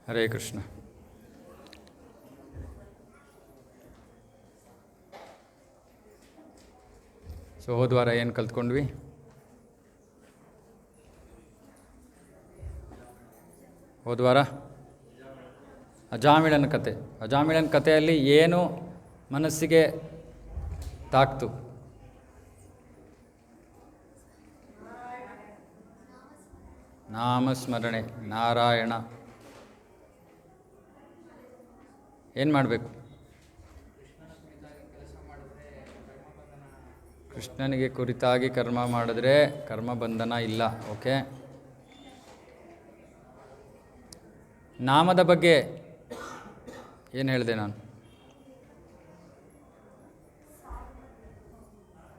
Hare Krishna. So ಹೋದ್ವಾರ ಏನು ಕಲ್ತ್ಕೊಂಡ್ವಿ? ಹೋದ್ವಾರ ಅಜಾಮಿಳನ ಕತೆ. ಅಜಾಮಿಳನ ಕಥೆಯಲ್ಲಿ ಏನು ಮನಸ್ಸಿಗೆ ತಾಕ್ತು? ನಾಮಸ್ಮರಣೆ, ನಾರಾಯಣ. ಏನು ಮಾಡಬೇಕು? ಕೃಷ್ಣನಿಗೆ ಕುರಿತಾಗಿ ಕರ್ಮ ಮಾಡಿದ್ರೆ ಕರ್ಮ ಬಂಧನ ಇಲ್ಲ. ಓಕೆ. ನಾಮದ ಬಗ್ಗೆ ಏನು ಹೇಳಿದೆ ನಾನು?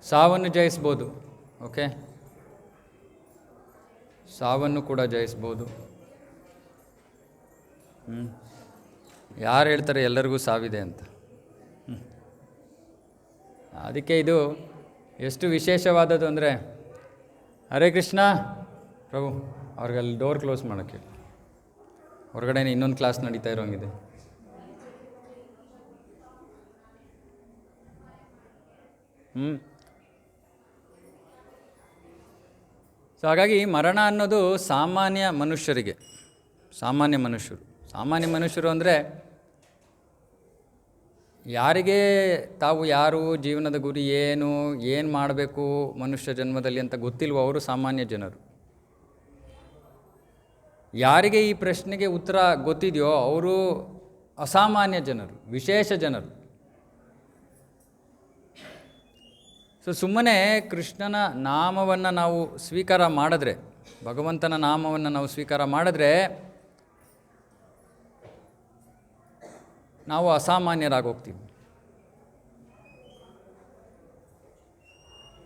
ಸಾವನ್ನು ಜಯಿಸ್ಬೋದು. ಓಕೆ, ಸಾವನ್ನು ಕೂಡ ಜಯಿಸ್ಬೋದು. ಯಾರು ಹೇಳ್ತಾರೆ ಎಲ್ಲರಿಗೂ ಸಾವಿದೆ ಅಂತ? ಅದಕ್ಕೆ ಇದು ಎಷ್ಟು ವಿಶೇಷವಾದದ್ದು ಅಂದರೆ, ಹರೇ ಕೃಷ್ಣ ಪ್ರಭು, ಅವ್ರಿಗಲ್ಲಿ ಡೋರ್ ಕ್ಲೋಸ್ ಮಾಡೋಕ್ಕೆ, ಹೊರಗಡೆ ಇನ್ನೊಂದು ಕ್ಲಾಸ್ ನಡೀತಾ ಇರೋಂಗಿದೆ. ಸೊ ಹಾಗಾಗಿ ಮರಣ ಅನ್ನೋದು ಸಾಮಾನ್ಯ ಮನುಷ್ಯರು ಅಂದರೆ ಯಾರಿಗೆ ತಾವು ಯಾರು, ಜೀವನದ ಗುರಿ ಏನು ಮಾಡಬೇಕು ಮನುಷ್ಯ ಜನ್ಮದಲ್ಲಿ ಅಂತ ಗೊತ್ತಿಲ್ವೋ ಅವರು ಸಾಮಾನ್ಯ ಜನರು. ಯಾರಿಗೆ ಈ ಪ್ರಶ್ನೆಗೆ ಉತ್ತರ ಗೊತ್ತಿದೆಯೋ ಅವರು ಅಸಾಮಾನ್ಯ ಜನರು, ವಿಶೇಷ ಜನರು. ಸೊ ಸುಮ್ಮನೆ ಕೃಷ್ಣನ ನಾಮವನ್ನು ನಾವು ಸ್ವೀಕಾರ ಮಾಡಿದ್ರೆ, ಭಗವಂತನ ನಾಮವನ್ನು ನಾವು ಸ್ವೀಕಾರ ಮಾಡಿದ್ರೆ ನಾವು ಅಸಾಮಾನ್ಯರಾಗೋಗ್ತೀವಿ.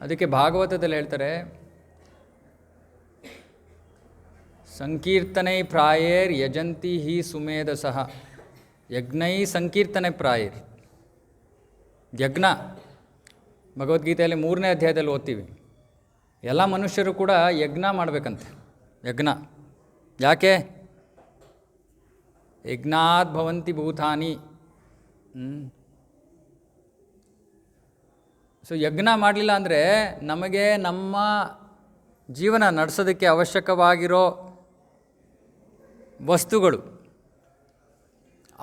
ಅದಕ್ಕೆ ಭಾಗವತದಲ್ಲಿ ಹೇಳ್ತಾರೆ, ಸಂಕೀರ್ತನೈ ಪ್ರಾಯೇರ್ ಯಜಂತಿ ಹಿ ಸುಮೇಧಸಃ ಯಜ್ಞೈ ಸಂಕೀರ್ತನೆ ಪ್ರಾಯೇರ್. ಯಜ್ಞ ಭಗವದ್ಗೀತೆಯಲ್ಲಿ 3ನೇ ಅಧ್ಯಾಯದಲ್ಲಿ ಓದ್ತೀವಿ. ಎಲ್ಲ ಮನುಷ್ಯರು ಕೂಡ ಯಜ್ಞ ಮಾಡಬೇಕಂತೆ. ಯಜ್ಞ ಯಾಕೆ? ಯಜ್ಞಾತ್ ಭವಂತಿ ಭೂತಾನಿ. ಸೊ ಯಜ್ಞ ಮಾಡಲಿಲ್ಲ ಅಂದರೆ ನಮಗೆ ನಮ್ಮ ಜೀವನ ನಡೆಸೋದಕ್ಕೆ ಅವಶ್ಯಕವಾಗಿರೋ ವಸ್ತುಗಳು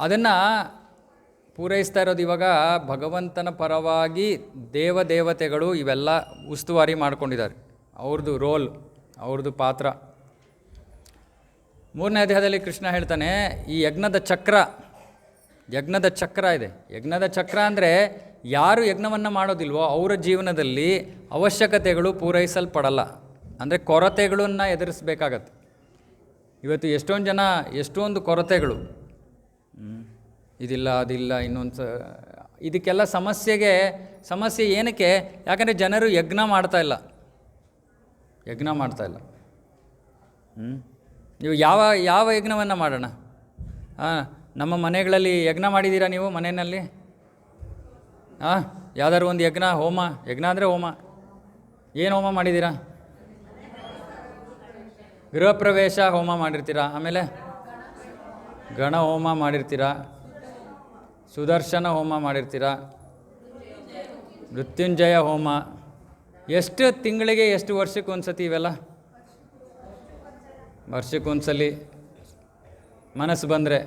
ಅದನ್ನು ಪೂರೈಸ್ತಾ ಇರೋದು ಇವಾಗ ಭಗವಂತನ ಪರವಾಗಿ ದೇವತೆಗಳು ಇವೆಲ್ಲ ಉಸ್ತುವಾರಿ ಮಾಡ್ಕೊಂಡಿದ್ದಾರೆ. ಅವ್ರದ್ದು ರೋಲ್, ಅವ್ರದ್ದು ಪಾತ್ರ. 3ನೇ ಅಧ್ಯಾಯದಲ್ಲಿ ಕೃಷ್ಣ ಹೇಳ್ತಾನೆ, ಈ ಯಜ್ಞದ ಚಕ್ರ ಇದೆ. ಯಜ್ಞದ ಚಕ್ರ ಅಂದರೆ ಯಾರು ಯಜ್ಞವನ್ನು ಮಾಡೋದಿಲ್ವೋ ಅವರ ಜೀವನದಲ್ಲಿ ಅವಶ್ಯಕತೆಗಳು ಪೂರೈಸಲ್ಪಡಲ್ಲ. ಅಂದರೆ ಕೊರತೆಗಳನ್ನು ಎದುರಿಸಬೇಕಾಗತ್ತೆ. ಇವತ್ತು ಎಷ್ಟೊಂದು ಜನ ಎಷ್ಟೊಂದು ಕೊರತೆಗಳು, ಇದಿಲ್ಲ ಅದಿಲ್ಲ ಇನ್ನೊಂದು ಇದಕ್ಕೆಲ್ಲ ಸಮಸ್ಯೆ ಏನಕ್ಕೆ? ಯಾಕಂದರೆ ಜನರು ಯಜ್ಞ ಮಾಡ್ತಾ ಇಲ್ಲ. ನೀವು ಯಾವ ಯಜ್ಞವನ್ನು ಮಾಡೋಣ? ನಮ್ಮ ಮನೆಗಳಲ್ಲಿ ಯಜ್ಞ ಮಾಡಿದ್ದೀರಾ ನೀವು? ಮನೆಯಲ್ಲಿ ಯಾವ್ದಾದ್ರು ಒಂದು ಯಜ್ಞ ಅಂದರೆ ಹೋಮ. ಏನು ಹೋಮ ಮಾಡಿದ್ದೀರಾ? ಗೃಹ ಪ್ರವೇಶ ಹೋಮ ಮಾಡಿರ್ತೀರಾ, ಆಮೇಲೆ ಗಣ ಹೋಮ ಮಾಡಿರ್ತೀರಾ, ಸುದರ್ಶನ ಹೋಮ ಮಾಡಿರ್ತೀರ, ಮೃತ್ಯುಂಜಯ ಹೋಮ. ಎಷ್ಟು ತಿಂಗಳಿಗೆ, ಎಷ್ಟು ವರ್ಷಕ್ಕೊಂದ್ಸತಿ ಇವೆಲ್ಲ? ವರ್ಷಕ್ಕೊಂದ್ಸಲಿ. ಮನಸ್ಸು ಬಂದರೆ,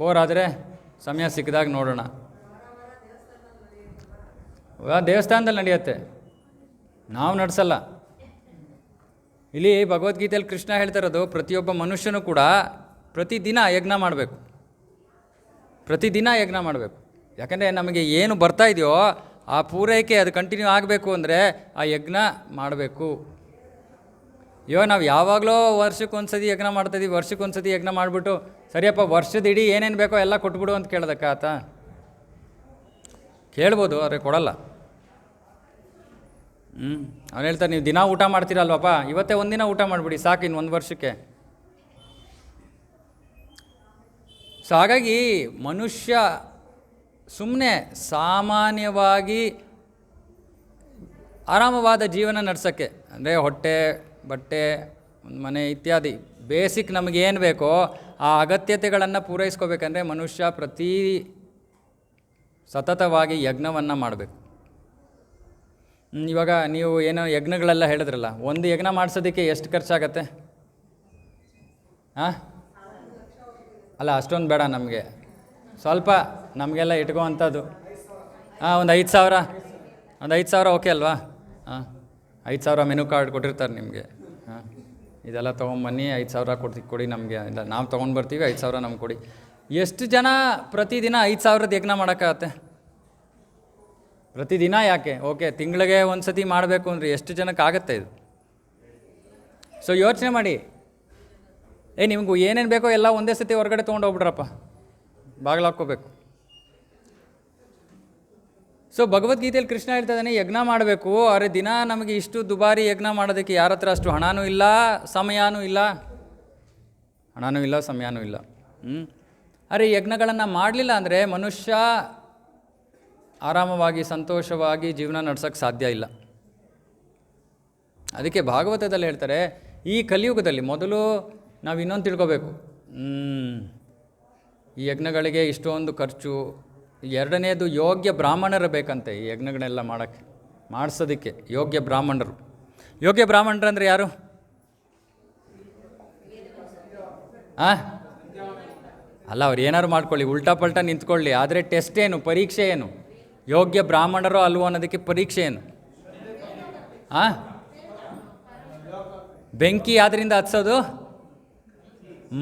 ಬೋರ್ ಆದರೆ ಸಮಯ ಸಿಕ್ಕಿದಾಗ ನೋಡೋಣ. ದೇವಸ್ಥಾನದಲ್ಲಿ ನಡೆಯುತ್ತೆ, ನಾವು ನಡೆಸಲ್ಲ. ಇಲ್ಲಿ ಭಗವದ್ಗೀತೆಯಲ್ಲಿ ಕೃಷ್ಣ ಹೇಳ್ತಾ ಇರೋದು, ಪ್ರತಿಯೊಬ್ಬ ಮನುಷ್ಯನೂ ಕೂಡ ಪ್ರತಿದಿನ ಯಜ್ಞ ಮಾಡಬೇಕು. ಯಾಕಂದರೆ ನಮಗೆ ಏನು ಬರ್ತಾ ಇದೆಯೋ ಆ ಪೂರೈಕೆ ಅದು ಕಂಟಿನ್ಯೂ ಆಗಬೇಕು ಅಂದರೆ ಆ ಯಜ್ಞ ಮಾಡಬೇಕು. ಇವಾಗ ನಾವು ಯಾವಾಗಲೂ ವರ್ಷಕ್ಕೊಂದ್ಸತಿ ಯಜ್ಞ ಮಾಡ್ತಾಯಿದ್ದೀವಿ. ವರ್ಷಕ್ಕೊಂದ್ಸತಿ ಯಜ್ಞ ಮಾಡಿಬಿಟ್ಟು ಸರಿಯಪ್ಪ ವರ್ಷದ ಇಡೀ ಏನೇನು ಬೇಕೋ ಎಲ್ಲ ಕೊಟ್ಬಿಡು ಅಂತ ಕೇಳೋದಕ್ಕಾತ? ಕೇಳ್ಬೋದು, ಆದರೆ ಕೊಡಲ್ಲ. ಅವ್ನು ಹೇಳ್ತಾರೆ, ನೀವು ದಿನ ಊಟ ಮಾಡ್ತೀರಲ್ವಪ್ಪ, ಇವತ್ತೇ ಒಂದಿನ ಊಟ ಮಾಡಿಬಿಡಿ ಸಾಕು, ಇನ್ನು 1 ವರ್ಷಕ್ಕೆ. ಸೊ ಹಾಗಾಗಿ ಮನುಷ್ಯ ಸುಮ್ಮನೆ ಸಾಮಾನ್ಯವಾಗಿ ಆರಾಮವಾದ ಜೀವನ ನಡೆಸೋಕ್ಕೆ, ಅಂದರೆ ಹೊಟ್ಟೆ, ಬಟ್ಟೆ, ಒಂದು ಮನೆ ಇತ್ಯಾದಿ ಬೇಸಿಕ್ ನಮಗೇನು ಬೇಕೋ ಆ ಅಗತ್ಯತೆಗಳನ್ನು ಪೂರೈಸ್ಕೋಬೇಕಂದ್ರೆ ಮನುಷ್ಯ ಸತತವಾಗಿ ಯಜ್ಞವನ್ನು ಮಾಡಬೇಕು. ಇವಾಗ ನೀವು ಏನೋ ಯಜ್ಞಗಳೆಲ್ಲ ಹೇಳಿದ್ರಲ್ಲ, ಒಂದು ಯಜ್ಞ ಮಾಡಿಸೋದಕ್ಕೆ ಎಷ್ಟು ಖರ್ಚಾಗತ್ತೆ? ಹಾಂ, ಅಲ್ಲ ಅಷ್ಟೊಂದು ಬೇಡ ನಮಗೆ, ಸ್ವಲ್ಪ ನಮಗೆಲ್ಲ ಇಟ್ಕೋವಂಥದ್ದು. ಒಂದು 5,000, ಒಂದು 5,000 ಓಕೆ ಅಲ್ವಾ? 5,000 ಮೆನು ಕಾರ್ಡ್ ಕೊಟ್ಟಿರ್ತಾರೆ ನಿಮಗೆ. ಇದೆಲ್ಲ ತೊಗೊಂಬನ್ನಿ, 5,000 ಕೊಡಿ ನಮಗೆ, ಇಲ್ಲ ನಾವು ತೊಗೊಂಡು ಬರ್ತೀವಿ, 5,000 ನಮ್ಗೆ ಕೊಡಿ. ಎಷ್ಟು ಜನ ಪ್ರತಿದಿನ 5,000 ಯಜ್ಞ ಮಾಡೋಕ್ಕಾಗತ್ತೆ? ಪ್ರತಿದಿನ ಯಾಕೆ, ಓಕೆ ತಿಂಗಳಿಗೆ ಒಂದು ಸತಿ ಮಾಡಬೇಕು ಅಂದರೆ ಎಷ್ಟು ಜನಕ್ಕಾಗತ್ತೆ ಇದು? ಸೊ ಯೋಚನೆ ಮಾಡಿ, ನಿಮಗೂ ಏನೇನು ಬೇಕೋ ಎಲ್ಲ ಒಂದೇ ಸತಿ ಹೊರಗಡೆ ತೊಗೊಂಡೋಗ್ಬಿಡ್ರಪ್ಪ, ಬಾಗಿಲಾಕ್ಕೋಬೇಕು. ಸೊ ಭಗವದ್ಗೀತೆಯಲ್ಲಿ ಕೃಷ್ಣ ಹೇಳ್ತಾ ಇದ್ದಾನೆ, ಯಜ್ಞ ಮಾಡಬೇಕು. ಆದರೆ ದಿನ ನಮಗೆ ಇಷ್ಟು ದುಬಾರಿ ಯಜ್ಞ ಮಾಡೋದಕ್ಕೆ ಯಾರ ಹತ್ರ ಅಷ್ಟು ಹಣನೂ ಇಲ್ಲ, ಸಮಯನೂ ಇಲ್ಲ. ಅರೆ ಯಜ್ಞಗಳನ್ನು ಮಾಡಲಿಲ್ಲ ಅಂದರೆ ಮನುಷ್ಯ ಆರಾಮವಾಗಿ ಸಂತೋಷವಾಗಿ ಜೀವನ ನಡೆಸೋಕ್ಕೆ ಸಾಧ್ಯ ಇಲ್ಲ. ಅದಕ್ಕೆ ಭಾಗವತದಲ್ಲಿ ಹೇಳ್ತಾರೆ, ಈ ಕಲಿಯುಗದಲ್ಲಿ ಮೊದಲು ನಾವು ಇನ್ನೊಂದು ತಿಳ್ಕೊಬೇಕು, ಈ ಯಜ್ಞಗಳಿಗೆ ಇಷ್ಟೊಂದು ಖರ್ಚು. ಎರಡನೇದು ಯೋಗ್ಯ ಬ್ರಾಹ್ಮಣರು ಬೇಕಂತೆ ಈ ಯಜ್ಞಗಳನ್ನೆಲ್ಲ ಮಾಡಿಸೋದಕ್ಕೆ. ಯೋಗ್ಯ ಬ್ರಾಹ್ಮಣರು ಅಂದರೆ ಯಾರು? ಅಲ್ಲ, ಅವ್ರು ಏನಾದ್ರು ಮಾಡ್ಕೊಳ್ಳಿ, ಉಲ್ಟಾ ಪಲ್ಟಾ ನಿಂತ್ಕೊಳ್ಳಿ, ಆದರೆ ಟೆಸ್ಟ್ ಏನು, ಪರೀಕ್ಷೆ ಏನು? ಯೋಗ್ಯ ಬ್ರಾಹ್ಮಣರೋ ಅಲ್ವೋ ಅನ್ನೋದಕ್ಕೆ ಪರೀಕ್ಷೆ ಏನು? ಬೆಂಕಿ ಯಾವ್ದರಿಂದ ಹತ್ಸೋದು?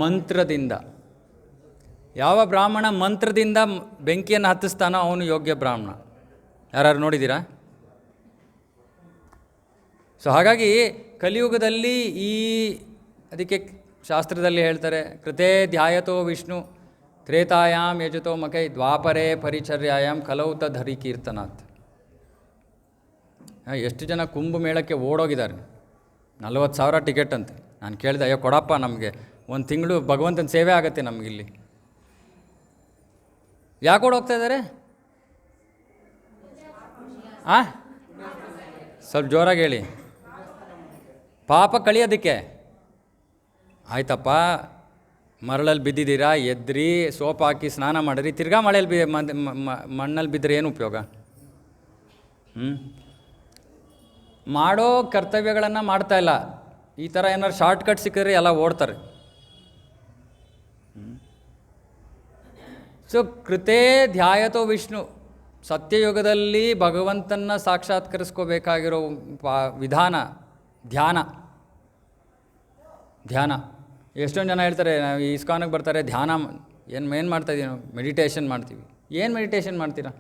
ಮಂತ್ರದಿಂದ. ಯಾವ ಬ್ರಾಹ್ಮಣ ಮಂತ್ರದಿಂದ ಬೆಂಕಿಯನ್ನು ಹತ್ತಿಸ್ತಾನೋ ಅವನು ಯೋಗ್ಯ ಬ್ರಾಹ್ಮಣ. ಯಾರು ನೋಡಿದ್ದೀರಾ? ಸೊ ಹಾಗಾಗಿ ಕಲಿಯುಗದಲ್ಲಿ ಅದಕ್ಕೆ ಶಾಸ್ತ್ರದಲ್ಲಿ ಹೇಳ್ತಾರೆ, ಕೃತೇ ಧ್ಯಾಯತೋ ವಿಷ್ಣು ತ್ರೇತಾಯಾಮ್ ಯಜತೋ ಮಕೈ ದ್ವಾಪರೇ ಪರಿಚರ್ಯಾಯಾಮ್ ಕಲೌ ತದ್ಹರಿ ಕೀರ್ತನಾಥ್. ಎಷ್ಟು ಜನ ಕುಂಭಮೇಳಕ್ಕೆ ಓಡೋಗಿದ್ದಾರೆ, 40,000 ಟಿಕೆಟ್ ಅಂತೆ. ನಾನು ಕೇಳಿದೆ, ಅಯ್ಯೋ ಕೊಡಪ್ಪ, ನಮಗೆ ಒಂದು ತಿಂಗಳು ಭಗವಂತನ ಸೇವೆ ಆಗುತ್ತೆ ನಮಗಿಲ್ಲಿ. ಯಾಕೆ ಓಡೋಗ್ತಾ ಇದ್ದಾರೆ? ಸ್ವಲ್ಪ ಜೋರಾಗಿ ಹೇಳಿ. ಪಾಪ ಕಳಿಯೋದಕ್ಕೆ. ಆಯ್ತಪ್ಪ, ಮರಳಲ್ಲಿ ಬಿದ್ದಿದ್ದೀರಾ, ಎದ್ರಿ, ಸೋಪ್ ಹಾಕಿ ಸ್ನಾನ ಮಾಡಿರಿ, ತಿರ್ಗಾ ಮಳೆಯಲ್ಲಿ ಮಣ್ಣಲ್ಲಿ ಬಿದ್ದರೆ ಏನು ಉಪಯೋಗ? ಮಾಡೋ ಕರ್ತವ್ಯಗಳನ್ನು ಮಾಡ್ತಾ ಇಲ್ಲ. ಈ ಥರ ಏನಾದ್ರು ಶಾರ್ಟ್ಕಟ್ ಸಿಕ್ಕಿದ್ರೆ ಎಲ್ಲ ಓಡ್ತಾರೆ. ಸೊ ಕೃತೇ ಧ್ಯಾಯತೋ ವಿಷ್ಣು, ಸತ್ಯಯುಗದಲ್ಲಿ ಭಗವಂತನ ಸಾಕ್ಷಾತ್ಕರಿಸ್ಕೋಬೇಕಾಗಿರೋ ವಿಧಾನ ಧ್ಯಾನ. ಎಷ್ಟೊಂದು ಜನ ಹೇಳ್ತಾರೆ, ನಾವು ಇಸ್ಕಾನಿಗೆ ಬರ್ತಾರೆ, ಧ್ಯಾನ ಏನು ಮಾಡ್ತಾಯಿದ್ದೀವಿ ನಾವು? ಮೆಡಿಟೇಷನ್ ಮಾಡ್ತೀವಿ. ಏನು ಮೆಡಿಟೇಷನ್ ಮಾಡ್ತೀರಾ?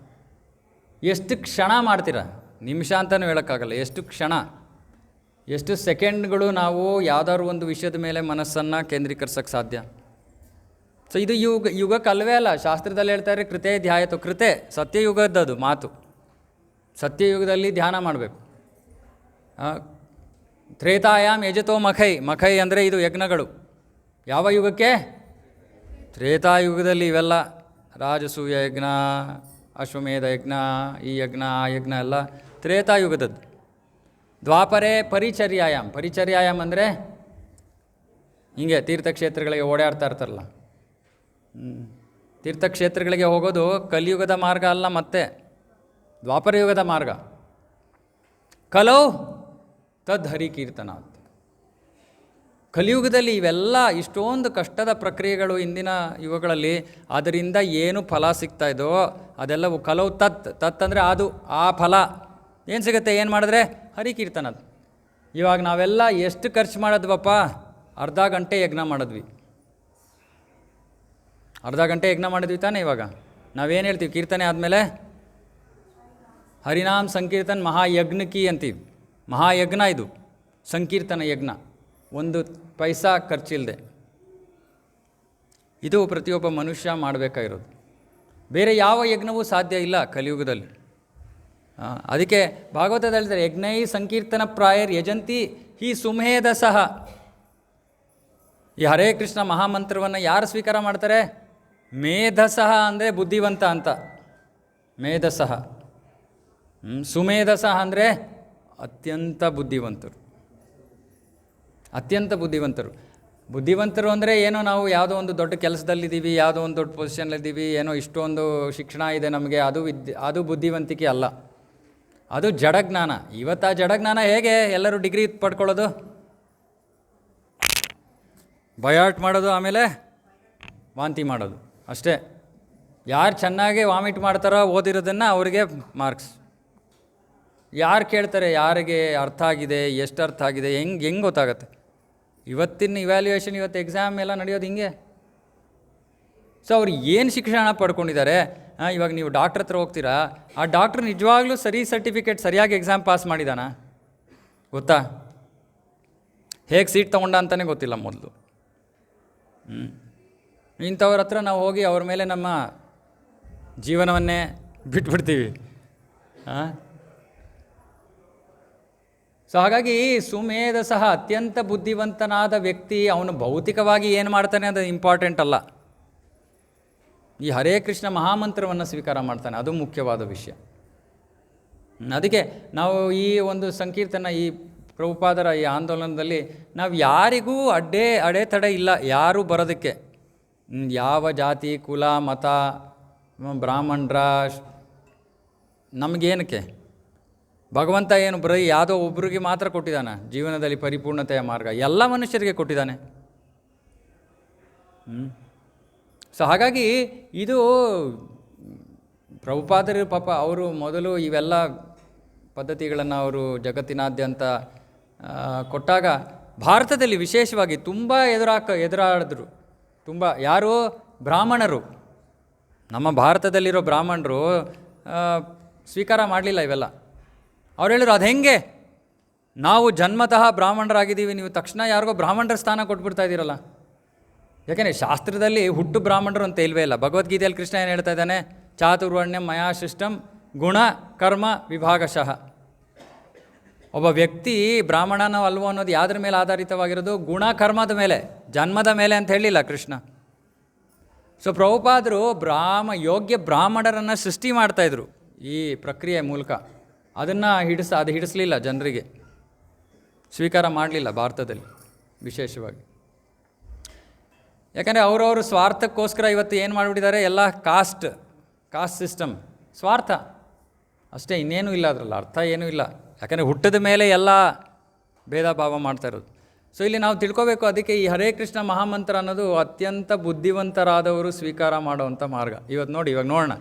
ಎಷ್ಟು ಕ್ಷಣ ಮಾಡ್ತೀರಾ? ನಿಮಿಷ ಅಂತಲೂ ಹೇಳೋಕ್ಕಾಗಲ್ಲ. ಎಷ್ಟು ಕ್ಷಣ, ಎಷ್ಟು ಸೆಕೆಂಡ್ಗಳು ನಾವು ಯಾವುದಾದ್ರು ಒಂದು ವಿಷಯದ ಮೇಲೆ ಮನಸ್ಸನ್ನು ಕೇಂದ್ರೀಕರಿಸೋಕ್ಕೆ ಸಾಧ್ಯ? ಸೊ ಇದು ಯುಗಕ್ಕೆ ಅಲ್ವೇ ಅಲ್ಲ. ಶಾಸ್ತ್ರದಲ್ಲಿ ಹೇಳ್ತಾರೆ ಕೃತೇ ಧ್ಯಾಯತೋ, ಕೃತೆ ಸತ್ಯಯುಗದ್ದು ಮಾತು. ಸತ್ಯಯುಗದಲ್ಲಿ ಧ್ಯಾನ ಮಾಡಬೇಕು. ತ್ರೇತಾಯಾಮ್ ಯಜತೋ ಮಖೈ ಅಂದರೆ ಇದು ಯಜ್ಞಗಳು. ಯಾವ ಯುಗಕ್ಕೆ? ತ್ರೇತಾಯುಗದಲ್ಲಿ ಇವೆಲ್ಲ ರಾಜಸೂಯ ಯಜ್ಞ, ಅಶ್ವಮೇಧ ಯಜ್ಞ, ಈ ಯಜ್ಞ ಆ ಯಜ್ಞ ಎಲ್ಲ ತ್ರೇತಾಯುಗದದ್ದು. ದ್ವಾಪರೇ ಪರಿಚರ್ಯಾಯಾಮ್ ಅಂದರೆ ಹಿಂಗೆ ತೀರ್ಥಕ್ಷೇತ್ರಗಳಿಗೆ ಓಡಾಡ್ತಾ ಇರ್ತಾರಲ್ಲ, ತೀರ್ಥಕ್ಷೇತ್ರಗಳಿಗೆ ಹೋಗೋದು ಕಲಿಯುಗದ ಮಾರ್ಗ ಅಲ್ಲ, ಮತ್ತೆ ದ್ವಾಪರಯುಗದ ಮಾರ್ಗ. ಕಲೌ ತದ್ಹರಿ ಕೀರ್ತನಾಥ್. ಕಲಿಯುಗದಲ್ಲಿ ಇವೆಲ್ಲ ಇಷ್ಟೊಂದು ಕಷ್ಟದ ಪ್ರಕ್ರಿಯೆಗಳು ಇಂದಿನ ಯುಗಗಳಲ್ಲಿ, ಅದರಿಂದ ಏನು ಫಲ ಸಿಗ್ತಾ ಇದೋ ಅದೆಲ್ಲವೂ ಕಲೌ ತತ್ ಅಂದರೆ ಅದು, ಆ ಫಲ ಏನು ಸಿಗುತ್ತೆ? ಏನು ಮಾಡಿದ್ರೆ? ಹರಿಕೀರ್ತನದ್ದು. ಇವಾಗ ನಾವೆಲ್ಲ ಎಷ್ಟು ಖರ್ಚು ಮಾಡಿದ್ವಪ್ಪ? ಅರ್ಧ ಗಂಟೆ ಯಜ್ಞ ಮಾಡಿದ್ವಿ ತಾನೇ. ಇವಾಗ ನಾವೇನು ಹೇಳ್ತೀವಿ? ಕೀರ್ತನೆ ಆದಮೇಲೆ ಹರಿನಾಮ್ ಸಂಕೀರ್ತನ್ ಮಹಾಯಜ್ಞಕಿ ಅಂತೀವಿ. ಮಹಾಯಜ್ಞ ಇದು, ಸಂಕೀರ್ತನ ಯಜ್ಞ, 1 ಪೈಸಾ ಖರ್ಚಿಲ್ಲದೆ. ಇದು ಪ್ರತಿಯೊಬ್ಬ ಮನುಷ್ಯ ಮಾಡಬೇಕಾಗಿರೋದು. ಬೇರೆ ಯಾವ ಯಜ್ಞವೂ ಸಾಧ್ಯ ಇಲ್ಲ ಕಲಿಯುಗದಲ್ಲಿ. ಅದಕ್ಕೆ ಭಾಗವತದಲ್ಲಿ ಹೇಳ್ತಾರೆ, ಯಜ್ಞೈ ಸಂಕೀರ್ತನ ಪ್ರಾಯರ್ ಯಜಂತಿ ಹಿ ಸುಮೇಧಸಃ. ಈ ಹರೇ ಕೃಷ್ಣ ಮಹಾಮಂತ್ರವನ್ನು ಯಾರು ಸ್ವೀಕಾರ ಮಾಡ್ತಾರೆ? ಮೇಧಸಃ ಅಂದರೆ ಬುದ್ಧಿವಂತ ಅಂತ, ಮೇಧಸಃ. ಸುಮೇಧಸಃ ಅಂದರೆ ಅತ್ಯಂತ ಬುದ್ಧಿವಂತರು. ಬುದ್ಧಿವಂತರು ಅಂದರೆ ಏನೋ ನಾವು ಯಾವುದೋ ಒಂದು ದೊಡ್ಡ ಕೆಲಸದಲ್ಲಿದ್ದೀವಿ, ಯಾವುದೋ ಒಂದು ದೊಡ್ಡ ಪೊಸಿಷನ್ಲಿದ್ದೀವಿ, ಏನೋ ಇಷ್ಟೊಂದು ಶಿಕ್ಷಣ ಇದೆ ನಮಗೆ, ಅದು ಬುದ್ಧಿವಂತಿಕೆ ಅಲ್ಲ, ಅದು ಜಡಜ್ಞಾನ. ಇವತ್ತು ಆ ಜಡಜ್ಞಾನ ಹೇಗೆ ಎಲ್ಲರೂ ಡಿಗ್ರಿ ಪಡ್ಕೊಳ್ಳೋದು? ಬಯಾಟ್ ಮಾಡೋದು, ಆಮೇಲೆ ವಾಂತಿ ಮಾಡೋದು ಅಷ್ಟೇ. ಯಾರು ಚೆನ್ನಾಗಿ ವಾಮಿಟ್ ಮಾಡ್ತಾರೋ ಓದಿರೋದನ್ನು ಅವ್ರಿಗೆ ಮಾರ್ಕ್ಸ್. ಯಾರು ಕೇಳ್ತಾರೆ ಯಾರಿಗೆ ಅರ್ಥ ಆಗಿದೆ, ಎಷ್ಟು ಅರ್ಥ ಆಗಿದೆ, ಹೆಂಗೆ ಗೊತ್ತಾಗತ್ತೆ? ಇವತ್ತಿನ ಇವ್ಯಾಲ್ಯೂಯೇಷನ್, ಇವತ್ತು ಎಕ್ಸಾಮ್ ಎಲ್ಲ ನಡೆಯೋದು ಹಿಂಗೆ. ಸೊ ಅವ್ರು ಏನು ಶಿಕ್ಷಣ ಪಡ್ಕೊಂಡಿದ್ದಾರೆ? ಇವಾಗ ನೀವು ಡಾಕ್ಟ್ರ್ ಹತ್ರ ಹೋಗ್ತೀರಾ, ಆ ಡಾಕ್ಟ್ರ್ ನಿಜವಾಗ್ಲೂ ಸರಿ ಸರ್ಟಿಫಿಕೇಟ್, ಸರಿಯಾಗಿ ಎಕ್ಸಾಮ್ ಪಾಸ್ ಮಾಡಿದಾನ ಗೊತ್ತಾ? ಹೇಗೆ ಸೀಟ್ ತೊಗೊಂಡ ಅಂತಲೇ ಗೊತ್ತಿಲ್ಲ ಮೊದಲು. ಇಂಥವ್ರ ಹತ್ರ ನಾವು ಹೋಗಿ ಅವ್ರ ಮೇಲೆ ನಮ್ಮ ಜೀವನವನ್ನೇ ಬಿಟ್ಬಿಡ್ತೀವಿ. ಸೊ ಹಾಗಾಗಿ ಸುಮೇಧ ಸಹ ಅತ್ಯಂತ ಬುದ್ಧಿವಂತನಾದ ವ್ಯಕ್ತಿ, ಅವನು ಭೌತಿಕವಾಗಿ ಏನು ಮಾಡ್ತಾನೆ ಅದು ಇಂಪಾರ್ಟೆಂಟ್ ಅಲ್ಲ. ಈ ಹರೇ ಕೃಷ್ಣ ಮಹಾಮಂತ್ರವನ್ನು ಸ್ವೀಕಾರ ಮಾಡ್ತಾನೆ, ಅದು ಮುಖ್ಯವಾದ ವಿಷಯ. ಅದಕ್ಕೆ ನಾವು ಈ ಒಂದು ಸಂಕೀರ್ತನ, ಈ ಪ್ರಭುಪಾದರ ಈ ಆಂದೋಲನದಲ್ಲಿ ನಾವು ಯಾರಿಗೂ ಅಡೆತಡೆ ಇಲ್ಲ, ಯಾರೂ ಬರೋದಕ್ಕೆ. ಯಾವ ಜಾತಿ, ಕುಲ, ಮತ, ಬ್ರಾಹ್ಮಣರ, ನಮಗೇನಕ್ಕೆ? ಭಗವಂತ ಏನು ಬರೀ ಯಾವುದೋ ಒಬ್ರಿಗೆ ಮಾತ್ರ ಕೊಟ್ಟಿದ್ದಾನೆ ಜೀವನದಲ್ಲಿ ಪರಿಪೂರ್ಣತೆಯ ಮಾರ್ಗ? ಎಲ್ಲ ಮನುಷ್ಯರಿಗೆ ಕೊಟ್ಟಿದ್ದಾನೆ. ಸೊ ಹಾಗಾಗಿ ಇದು ಪ್ರಭುಪಾದರು ಪಾಪ ಅವರು ಮೊದಲು ಇವೆಲ್ಲ ಪದ್ಧತಿಗಳನ್ನು ಅವರು ಜಗತ್ತಿನಾದ್ಯಂತ ಕೊಟ್ಟಾಗ ಭಾರತದಲ್ಲಿ ವಿಶೇಷವಾಗಿ ತುಂಬ ಎದುರಾಡಿದ್ರು. ತುಂಬ ಯಾರು? ಬ್ರಾಹ್ಮಣರು. ನಮ್ಮ ಭಾರತದಲ್ಲಿರೋ ಬ್ರಾಹ್ಮಣರು ಸ್ವೀಕಾರ ಮಾಡಲಿಲ್ಲ ಇವೆಲ್ಲ. ಅವ್ರು ಹೇಳಿದ್ರು, ಅದು ಹೆಂಗೆ? ನಾವು ಜನ್ಮತಃ ಬ್ರಾಹ್ಮಣರಾಗಿದ್ದೀವಿ, ನೀವು ತಕ್ಷಣ ಯಾರಿಗೋ ಬ್ರಾಹ್ಮಣರ ಸ್ಥಾನ ಕೊಟ್ಬಿಡ್ತಾ ಇದ್ದೀರಲ್ಲ. ಯಾಕೆಂದರೆ ಶಾಸ್ತ್ರದಲ್ಲಿ ಹುಟ್ಟು ಬ್ರಾಹ್ಮಣರು ಅಂತ ಇಲ್ವೇ ಇಲ್ಲ. ಭಗವದ್ಗೀತೆಯಲ್ಲಿ ಕೃಷ್ಣ ಏನು ಹೇಳ್ತಾ ಇದ್ದಾನೆ? ಚಾತುರ್ವರ್ಣ್ಯಂ ಮಯಾ ಸೃಷ್ಟಂ ಗುಣ ಕರ್ಮ ವಿಭಾಗಶಃ. ಒಬ್ಬ ವ್ಯಕ್ತಿ ಬ್ರಾಹ್ಮಣನೋ ಅಲ್ವೋ ಅನ್ನೋದು ಯಾವುದ್ರ ಮೇಲೆ ಆಧಾರಿತವಾಗಿರೋದು? ಗುಣ ಕರ್ಮದ ಮೇಲೆ, ಜನ್ಮದ ಮೇಲೆ ಅಂತ ಹೇಳಿಲ್ಲ ಕೃಷ್ಣ. ಸೊ ಪ್ರಭುಪಾದರು ಯೋಗ್ಯ ಬ್ರಾಹ್ಮಣರನ್ನು ಸೃಷ್ಟಿ ಮಾಡ್ತಾಯಿದ್ರು ಈ ಪ್ರಕ್ರಿಯೆ ಮೂಲಕ. ಅದನ್ನು ಹಿಡಿಸಲಿಲ್ಲ, ಜನರಿಗೆ ಸ್ವೀಕಾರ ಮಾಡಲಿಲ್ಲ ಭಾರತದಲ್ಲಿ ವಿಶೇಷವಾಗಿ. ಯಾಕಂದರೆ ಅವರವರು ಸ್ವಾರ್ಥಕ್ಕೋಸ್ಕರ ಇವತ್ತು ಏನು ಮಾಡಿಬಿಟ್ಟಿದ್ದಾರೆ, ಎಲ್ಲ ಕಾಸ್ಟ್ ಸಿಸ್ಟಮ್, ಸ್ವಾರ್ಥ ಅಷ್ಟೇ, ಇನ್ನೇನೂ ಇಲ್ಲ ಅದರಲ್ಲಿ, ಅರ್ಥ ಏನೂ ಇಲ್ಲ. ಯಾಕಂದರೆ ಹುಟ್ಟಿದ ಮೇಲೆ ಎಲ್ಲ ಭೇದ ಭಾವ ಮಾಡ್ತಾ ಇರೋದು. ಸೊ ಇಲ್ಲಿ ನಾವು ತಿಳ್ಕೋಬೇಕು, ಅದಕ್ಕೆ ಈ ಹರೇ ಕೃಷ್ಣ ಮಹಾಮಂತ್ರ ಅನ್ನೋದು ಅತ್ಯಂತ ಬುದ್ಧಿವಂತರಾದವರು ಸ್ವೀಕಾರ ಮಾಡುವಂಥ ಮಾರ್ಗ. ಇವಾಗ ನೋಡೋಣ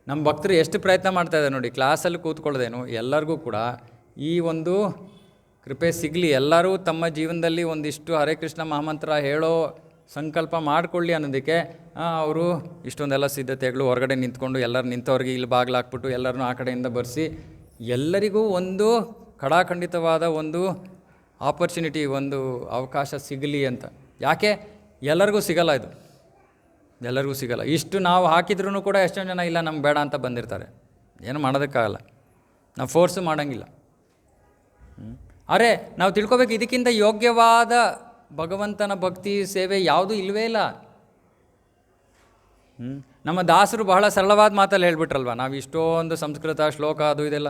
ನಮ್ಮ ಭಕ್ತರು ಎಷ್ಟು ಪ್ರಯತ್ನ ಮಾಡ್ತಾಯಿದ್ದಾರೆ ನೋಡಿ. ಕ್ಲಾಸಲ್ಲಿ ಕೂತ್ಕೊಳ್ಳೋದೇನು, ಎಲ್ಲರಿಗೂ ಕೂಡ ಈ ಒಂದು ಕೃಪೆ ಸಿಗಲಿ, ಎಲ್ಲರೂ ತಮ್ಮ ಜೀವನದಲ್ಲಿ ಒಂದಿಷ್ಟು ಹರೇ ಕೃಷ್ಣ ಮಹಾಮಂತ್ರ ಹೇಳೋ ಸಂಕಲ್ಪ ಮಾಡಿಕೊಳ್ಳಿ ಅನ್ನೋದಕ್ಕೆ ಅವರು ಇಷ್ಟೊಂದೆಲ್ಲ ಸಿದ್ಧತೆಗಳು, ಹೊರಗಡೆ ನಿಂತ್ಕೊಂಡು ಎಲ್ಲರೂ ನಿಂತವ್ರಿಗೆ ಇಲ್ಲಿ ಬಾಗಿಲಾಕ್ಬಿಟ್ಟು ಎಲ್ಲರನ್ನೂ ಆ ಕಡೆಯಿಂದ ಬರೆಸಿ ಎಲ್ಲರಿಗೂ ಒಂದು ಖಡಾಖಂಡಿತವಾದ ಒಂದು ಆಪರ್ಚುನಿಟಿ, ಒಂದು ಅವಕಾಶ ಸಿಗಲಿ ಅಂತ. ಯಾಕೆ ಎಲ್ಲರಿಗೂ ಸಿಗಲ್ಲ, ಇದು ಎಲ್ಲರಿಗೂ ಸಿಗಲ್ಲ. ಇಷ್ಟು ನಾವು ಹಾಕಿದ್ರೂ ಕೂಡ ಎಷ್ಟೊಂದು ಜನ ಇಲ್ಲ ನಮ್ಗೆ ಬೇಡ ಅಂತ ಬಂದಿರ್ತಾರೆ. ಏನು ಮಾಡೋದಕ್ಕಾಗಲ್ಲ, ನಾವು ಫೋರ್ಸು ಮಾಡೋಂಗಿಲ್ಲ. ಅರೆ ನಾವು ತಿಳ್ಕೊಬೇಕು, ಇದಕ್ಕಿಂತ ಯೋಗ್ಯವಾದ ಭಗವಂತನ ಭಕ್ತಿ ಸೇವೆ ಯಾವುದೂ ಇಲ್ಲವೇ ಇಲ್ಲ. ನಮ್ಮ ದಾಸರು ಬಹಳ ಸರಳವಾದ ಮಾತಲ್ಲಿ ಹೇಳ್ಬಿಟ್ರಲ್ವ, ನಾವು ಇಷ್ಟೊಂದು ಸಂಸ್ಕೃತ ಶ್ಲೋಕ ಅದು ಇದೆಲ್ಲ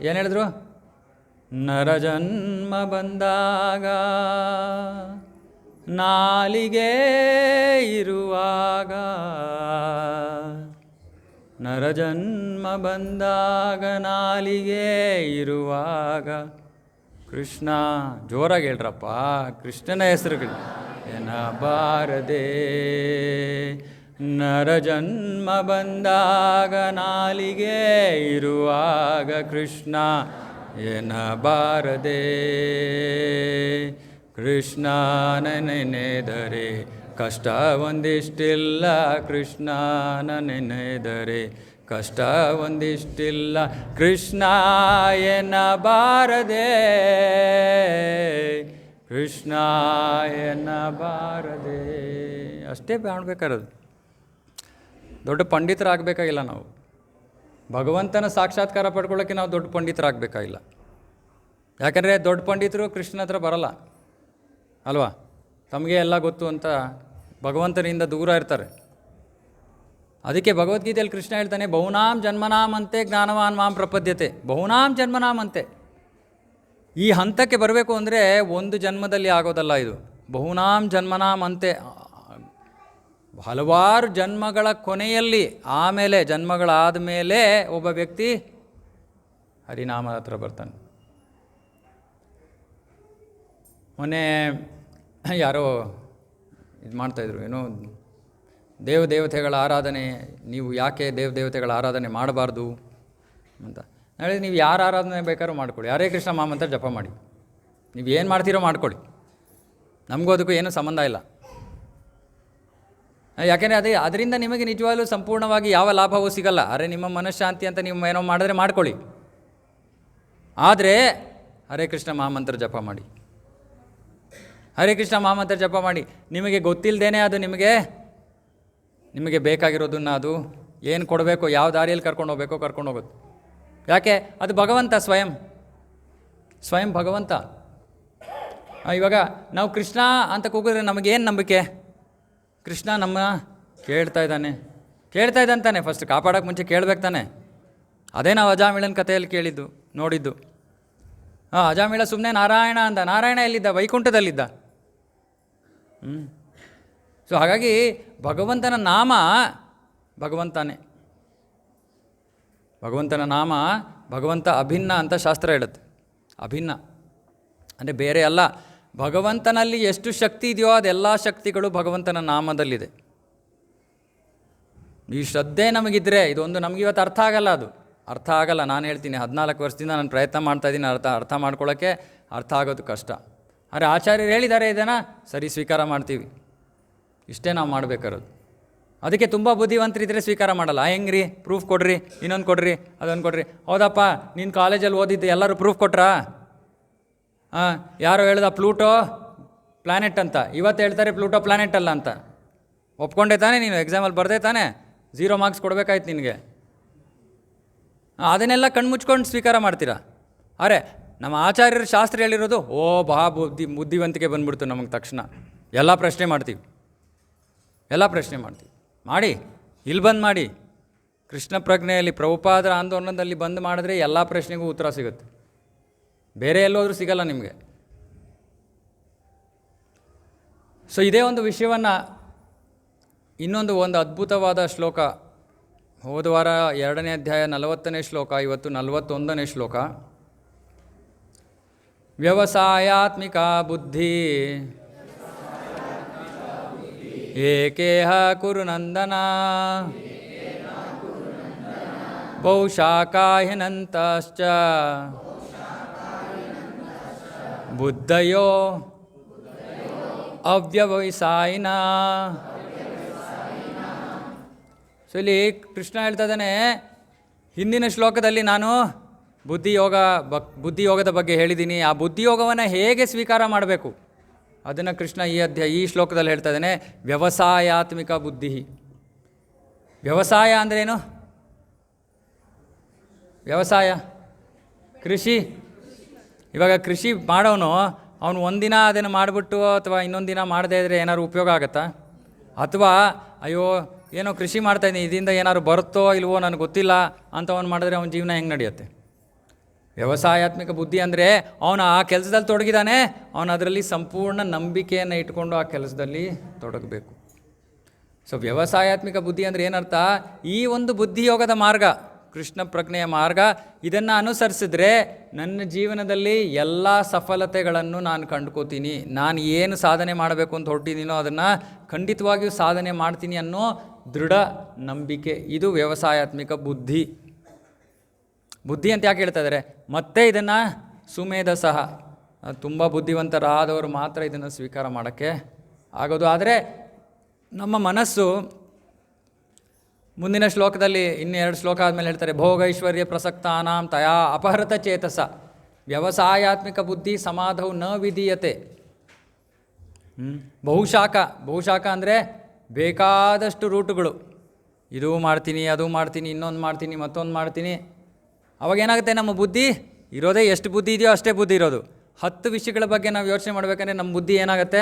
ಏನು ಹೇಳಿದ್ರು? ನರಜನ್ಮ ಬಂದಾಗ ನಾಲಿಗೆ ಇರುವಾಗ, ನರಜನ್ಮ ಬಂದಾಗ ನಾಲಿಗೆ ಇರುವಾಗ ಕೃಷ್ಣ, ಜೋರಾಗಿ ಹೇಳ್ರಪ್ಪ, ಕೃಷ್ಣನ ಹೆಸರುಗಳು ಎನ್ನಬಾರದೆ. ನರಜನ್ಮ ಬಂದಾಗ ನಾಲಿಗೆ ಇರುವಾಗ ಕೃಷ್ಣ ಎನ್ನಬಾರದೆ. ಕೃಷ್ಣನ ನೆನೆದರೆ ಕಷ್ಟ ಒಂದಿಷ್ಟಿಲ್ಲ, ಕೃಷ್ಣನ ನೆನೆದರೆ ಕಷ್ಟ ಒಂದಿಷ್ಟಿಲ್ಲ, ಕೃಷ್ಣ ಎನ್ನಬಾರದೆ, ಕೃಷ್ಣ ಎನ್ನಬಾರದೆ. ಅಷ್ಟೇ ಕಾಣಬೇಕಾರದು. ದೊಡ್ಡ ಪಂಡಿತರಾಗಬೇಕಾಗಿಲ್ಲ ನಾವು. ಭಗವಂತನ ಸಾಕ್ಷಾತ್ಕಾರ ಪಡ್ಕೊಳ್ಳೋಕ್ಕೆ ನಾವು ದೊಡ್ಡ ಪಂಡಿತರಾಗಬೇಕಾಗಿಲ್ಲ. ಯಾಕಂದರೆ ದೊಡ್ಡ ಪಂಡಿತರು ಕೃಷ್ಣನ ಹತ್ರ ಬರಲ್ಲ ಅಲ್ವಾ? ತಮಗೆ ಎಲ್ಲ ಗೊತ್ತು ಅಂತ ಭಗವಂತನಿಂದ ದೂರ ಇರ್ತಾರೆ. ಅದಕ್ಕೆ ಭಗವದ್ಗೀತೆಯಲ್ಲಿ ಕೃಷ್ಣ ಹೇಳ್ತಾನೆ, ಬಹುನಾಂ ಜನ್ಮನಾಮಂತೆ ಜ್ಞಾನವಾನ್ ಮಾಂ ಪ್ರಪದ್ಯತೆ. ಬಹುನಾಂ ಜನ್ಮನಾಮಂತೆ. ಈ ಹಂತಕ್ಕೆ ಬರಬೇಕು ಅಂದರೆ ಒಂದು ಜನ್ಮದಲ್ಲಿ ಆಗೋದಲ್ಲ ಇದು. ಬಹುನಾಂ ಜನ್ಮನಾಂ ಅಂತೆ, ಹಲವಾರು ಜನ್ಮಗಳ ಕೊನೆಯಲ್ಲಿ ಆಮೇಲೆ ಜನ್ಮಗಳಾದ ಮೇಲೆ ಒಬ್ಬ ವ್ಯಕ್ತಿ ಹರಿನಾಮದ ಹತ್ರ ಬರ್ತಾನೆ. ಮೊನ್ನೆ ಯಾರೋ ಇದು ಮಾಡ್ತಾಯಿದ್ರು, ಏನೋ ದೇವತೆಗಳ ಆರಾಧನೆ, ನೀವು ಯಾಕೆ ದೇವತೆಗಳ ಆರಾಧನೆ ಮಾಡಬಾರ್ದು ಅಂತ. ನಾಳೆ ನೀವು ಯಾರು ಆರಾಧನೆ ಬೇಕಾದ್ರೂ ಮಾಡ್ಕೊಳ್ಳಿ, ಹರೇ ಕೃಷ್ಣ ಮಹಾಮಂತ್ರ ಜಪ ಮಾಡಿ, ನೀವು ಏನು ಮಾಡ್ತೀರೋ ಮಾಡ್ಕೊಳ್ಳಿ, ನಮಗೂ ಅದಕ್ಕೂ ಏನೂ ಸಂಬಂಧ ಇಲ್ಲ. ಯಾಕೆಂದರೆ ಅದರಿಂದ ನಿಮಗೆ ನಿಜವಾಗ್ಲೂ ಸಂಪೂರ್ಣವಾಗಿ ಯಾವ ಲಾಭವೂ ಸಿಗಲ್ಲ. ಅರೆ ನಿಮ್ಮ ಮನಃಶಾಂತಿ ಅಂತ ನೀವು ಏನೋ ಮಾಡಿದ್ರೆ ಮಾಡ್ಕೊಳ್ಳಿ, ಆದರೆ ಹರೇ ಕೃಷ್ಣ ಮಹಾಮಂತ್ರ ಜಪ ಮಾಡಿ. ಹರೇ ಕೃಷ್ಣ ಮಹಾಮಂತ್ರ ಜಪ ಮಾಡಿ. ನಿಮಗೆ ಗೊತ್ತಿಲ್ಲದೇನೆ ಅದು ನಿಮಗೆ ಬೇಕಾಗಿರೋದನ್ನು ಅದು ಏನು ಕೊಡಬೇಕು, ಯಾವ ದಾರಿಯಲ್ಲಿ ಕರ್ಕೊಂಡು ಹೋಗ್ಬೇಕೋ ಕರ್ಕೊಂಡು ಹೋಗುತ್ತೆ. ಯಾಕೆ? ಅದು ಭಗವಂತ ಸ್ವಯಂ ಭಗವಂತ. ಇವಾಗ ನಾವು ಕೃಷ್ಣ ಅಂತ ಕೂಗಿದ್ರೆ ನಮಗೇನು ನಂಬಿಕೆ? ಕೃಷ್ಣ ನಮ್ಮ ಕೇಳ್ತಾ ಇದ್ದಂತಾನೆ. ಫಸ್ಟ್ ಕಾಪಾಡೋಕ್ಕೆ ಮುಂಚೆ ಕೇಳಬೇಕು ತಾನೆ. ಅದೇ ನಾವು ಅಜಾಮಿಳನ ಕಥೆಯಲ್ಲಿ ನೋಡಿದ್ದು. ಅಜಾಮಿಳ ಸುಮ್ಮನೆ ನಾರಾಯಣ ಅಂದ. ನಾರಾಯಣ ಎಲ್ಲಿದ್ದ? ವೈಕುಂಠದಲ್ಲಿದ್ದ. ಸೊ ಹಾಗಾಗಿ ಭಗವಂತನ ನಾಮ ಭಗವಂತನೇ. ಭಗವಂತನ ನಾಮ ಭಗವಂತ ಅಭಿನ್ನ ಅಂತ ಶಾಸ್ತ್ರ ಹೇಳುತ್ತೆ. ಅಭಿನ್ನ ಅಂದರೆ ಬೇರೆ ಅಲ್ಲ. ಭಗವಂತನಲ್ಲಿ ಎಷ್ಟು ಶಕ್ತಿ ಇದೆಯೋ ಅದೆಲ್ಲ ಶಕ್ತಿಗಳು ಭಗವಂತನ ನಾಮದಲ್ಲಿದೆ. ಈ ಶ್ರದ್ಧೆ ನಮಗಿದ್ರೆ ಇದೊಂದು ನಮಗಿವತ್ತು ಅರ್ಥ ಆಗಲ್ಲ. ನಾನು ಹೇಳ್ತೀನಿ, 14 ವರ್ಷದಿಂದ ನಾನು ಪ್ರಯತ್ನ ಮಾಡ್ತಾಯಿದ್ದೀನಿ ಅರ್ಥ ಮಾಡ್ಕೊಳ್ಳೋಕ್ಕೆ. ಅರ್ಥ ಆಗೋದು ಕಷ್ಟ. ಆದರೆ ಆಚಾರ್ಯರು ಹೇಳಿದ್ದಾರೆ, ಇದನ್ನು ಸರಿ ಸ್ವೀಕಾರ ಮಾಡ್ತೀವಿ. ಇಷ್ಟೇ ನಾವು ಮಾಡಬೇಕಾರೋದು. ಅದಕ್ಕೆ ತುಂಬ ಬುದ್ಧಿವಂತರಿದ್ದರೆ ಸ್ವೀಕಾರ ಮಾಡಲ್ಲ. ಹೆಂಗ್ರಿ? ಪ್ರೂಫ್ ಕೊಡ್ರಿ, ಇನ್ನೊಂದು ಕೊಡ್ರಿ, ಅದೊಂದು ಕೊಡ್ರಿ. ಹೌದಪ್ಪ, ನೀನು ಕಾಲೇಜಲ್ಲಿ ಓದಿದ್ದು ಎಲ್ಲರೂ ಪ್ರೂಫ್ ಕೊಟ್ರಾ? ಯಾರೋ ಹೇಳ್ದ ಪ್ಲೂಟೋ ಪ್ಲ್ಯಾನೆಟ್ ಅಂತ, ಇವತ್ತು ಹೇಳ್ತಾರೆ ಪ್ಲೂಟೋ ಪ್ಲ್ಯಾನೆಟ್ ಅಲ್ಲ ಅಂತ. ಒಪ್ಕೊಂಡೆ ತಾನೇ ನೀನು? ಎಕ್ಸಾಮಲ್ಲಿ ಬರದೆ ತಾನೇ 0 ಮಾರ್ಕ್ಸ್ ಕೊಡಬೇಕಾಯ್ತು ನಿನಗೆ. ಅದನ್ನೆಲ್ಲ ಕಣ್ಮುಚ್ಕೊಂಡು ಸ್ವೀಕಾರ ಮಾಡ್ತೀರಾ? ಅರೆ ನಮ್ಮ ಆಚಾರ್ಯರ ಶಾಸ್ತ್ರ ಹೇಳಿರೋದು ಬುದ್ಧಿವಂತಿಕೆ ಬಂದ್ಬಿಡ್ತು ನಮಗೆ ತಕ್ಷಣ. ಎಲ್ಲ ಪ್ರಶ್ನೆ ಮಾಡ್ತೀವಿ ಮಾಡಿ. ಇಲ್ಲಿ ಬಂದು ಮಾಡಿ. ಕೃಷ್ಣ ಪ್ರಜ್ಞೆಯಲ್ಲಿ ಪ್ರಭುಪಾದರ ಆಂದೋಲನದಲ್ಲಿ ಬಂದು ಮಾಡಿದ್ರೆ ಎಲ್ಲ ಪ್ರಶ್ನೆಗೂ ಉತ್ತರ ಸಿಗುತ್ತೆ. ಬೇರೆ ಎಲ್ಲೋದ್ರೂ ಸಿಗಲ್ಲ ನಿಮಗೆ. ಸೊ ಇದೇ ಒಂದು ವಿಷಯವನ್ನು ಇನ್ನೊಂದು ಅದ್ಭುತವಾದ ಶ್ಲೋಕ. ಹೋದ ವಾರ 2ನೇ ಅಧ್ಯಾಯ 40ನೇ ಶ್ಲೋಕ, ಇವತ್ತು 41ನೇ ಶ್ಲೋಕ. ವ್ಯವಸಾಯಾತ್ಮಿಕ ಬುದ್ಧಿ ಏಕೇಹ ಕುರುನಂದನ ಬಹುಶಾಖಾ ಹ್ಯನಂತಶ್ಚ ಬುದ್ಧಯೋ ಅವ್ಯವಸಾಯಿನ. ಸೊ ಇಲ್ಲಿ ಕೃಷ್ಣ ಹೇಳ್ತಾ ಇದ್ದಾನೆ, ಹಿಂದಿನ ಶ್ಲೋಕದಲ್ಲಿ ನಾನು ಬುದ್ಧಿಯೋಗದ ಬಗ್ಗೆ ಹೇಳಿದ್ದೀನಿ. ಆ ಬುದ್ಧಿಯೋಗವನ್ನು ಹೇಗೆ ಸ್ವೀಕಾರ ಮಾಡಬೇಕು ಅದನ್ನು ಕೃಷ್ಣ ಈ ಶ್ಲೋಕದಲ್ಲಿ ಹೇಳ್ತಾ ಇದ್ದಾನೆ. ವ್ಯವಸಾಯಾತ್ಮಿಕ ಬುದ್ಧಿ. ವ್ಯವಸಾಯ ಅಂದ್ರೇನು? ವ್ಯವಸಾಯ ಕೃಷಿ. ಇವಾಗ ಕೃಷಿ ಮಾಡೋನು ಅವನು ಒಂದಿನ ಅದನ್ನು ಮಾಡಿಬಿಟ್ಟು ಅಥವಾ ಇನ್ನೊಂದು ದಿನ ಮಾಡದೇ ಇದ್ದರೆ ಏನಾದ್ರು ಉಪಯೋಗ ಆಗುತ್ತಾ? ಅಥವಾ ಅಯ್ಯೋ ಏನೋ ಕೃಷಿ ಮಾಡ್ತಾಯಿದ್ದೀನಿ, ಇದರಿಂದ ಏನಾದ್ರು ಬರುತ್ತೋ ಇಲ್ವೋ ನನಗೆ ಗೊತ್ತಿಲ್ಲ ಅಂತ ಅವನು ಮಾಡಿದ್ರೆ ಅವನ ಜೀವನ ಹೆಂಗೆ ನಡೆಯುತ್ತೆ? ವ್ಯವಸಾಯಾತ್ಮಿಕ ಬುದ್ಧಿ ಅಂದರೆ ಅವನು ಆ ಕೆಲಸದಲ್ಲಿ ತೊಡಗಿದ್ದಾನೆ, ಅವನು ಅದರಲ್ಲಿ ಸಂಪೂರ್ಣ ನಂಬಿಕೆಯನ್ನು ಇಟ್ಕೊಂಡು ಆ ಕೆಲಸದಲ್ಲಿ ತೊಡಗಬೇಕು. ಸೊ ವ್ಯವಸಾಯಾತ್ಮಿಕ ಬುದ್ಧಿ ಅಂದರೆ ಏನರ್ಥ? ಈ ಒಂದು ಬುದ್ಧಿಯೋಗದ ಮಾರ್ಗ, ಕೃಷ್ಣ ಪ್ರಜ್ಞೆಯ ಮಾರ್ಗ, ಇದನ್ನು ಅನುಸರಿಸಿದ್ರೆ ನನ್ನ ಜೀವನದಲ್ಲಿ ಎಲ್ಲ ಸಫಲತೆಗಳನ್ನು ನಾನು ಕಂಡುಕೋತೀನಿ. ನಾನು ಏನು ಸಾಧನೆ ಮಾಡಬೇಕು ಅಂತ ಹೊರಟಿದ್ದೀನೋ ಅದನ್ನು ಖಂಡಿತವಾಗಿಯೂ ಸಾಧನೆ ಮಾಡ್ತೀನಿ ಅನ್ನೋ ದೃಢ ನಂಬಿಕೆ. ಇದು ವ್ಯವಸಾಯಾತ್ಮಿಕ ಬುದ್ಧಿ. ಬುದ್ಧಿ ಅಂತ ಯಾಕೆ ಹೇಳ್ತಾ ಇದ್ದಾರೆ? ಮತ್ತೆ ಇದನ್ನು ಸುಮೇಧಸಃ, ತುಂಬ ಬುದ್ಧಿವಂತರಾದವರು ಮಾತ್ರ ಇದನ್ನು ಸ್ವೀಕಾರ ಮಾಡೋಕ್ಕೆ ಆಗೋದು. ಆದರೆ ನಮ್ಮ ಮನಸ್ಸು ಮುಂದಿನ ಶ್ಲೋಕದಲ್ಲಿ 2 ಶ್ಲೋಕ ಆದಮೇಲೆ ಹೇಳ್ತಾರೆ, ಭೋಗೈಶ್ವರ್ಯ ಪ್ರಸಕ್ತಾನಾಂ ತಯಾ ಅಪಹೃತ ಚೇತಸ ವ್ಯವಸಾಯಾತ್ಮಿಕ ಬುದ್ಧಿ ಸಮಾಧವು ನ ವಿಧೀಯತೆ. ಬಹುಶಾಖ ಅಂದರೆ ಬೇಕಾದಷ್ಟು ರೂಟುಗಳು. ಇದು ಮಾಡ್ತೀನಿ, ಅದು ಮಾಡ್ತೀನಿ, ಇನ್ನೊಂದು ಮಾಡ್ತೀನಿ, ಮತ್ತೊಂದು ಮಾಡ್ತೀನಿ. ಅವಾಗೇನಾಗುತ್ತೆ? ನಮ್ಮ ಬುದ್ಧಿ ಇರೋದೇ ಎಷ್ಟು ಬುದ್ಧಿ ಇದೆಯೋ ಅಷ್ಟೇ ಬುದ್ಧಿ ಇರೋದು. 10 ವಿಷಯಗಳ ಬಗ್ಗೆ ನಾವು ಯೋಚನೆ ಮಾಡಬೇಕಂದ್ರೆ ನಮ್ಮ ಬುದ್ಧಿ ಏನಾಗುತ್ತೆ?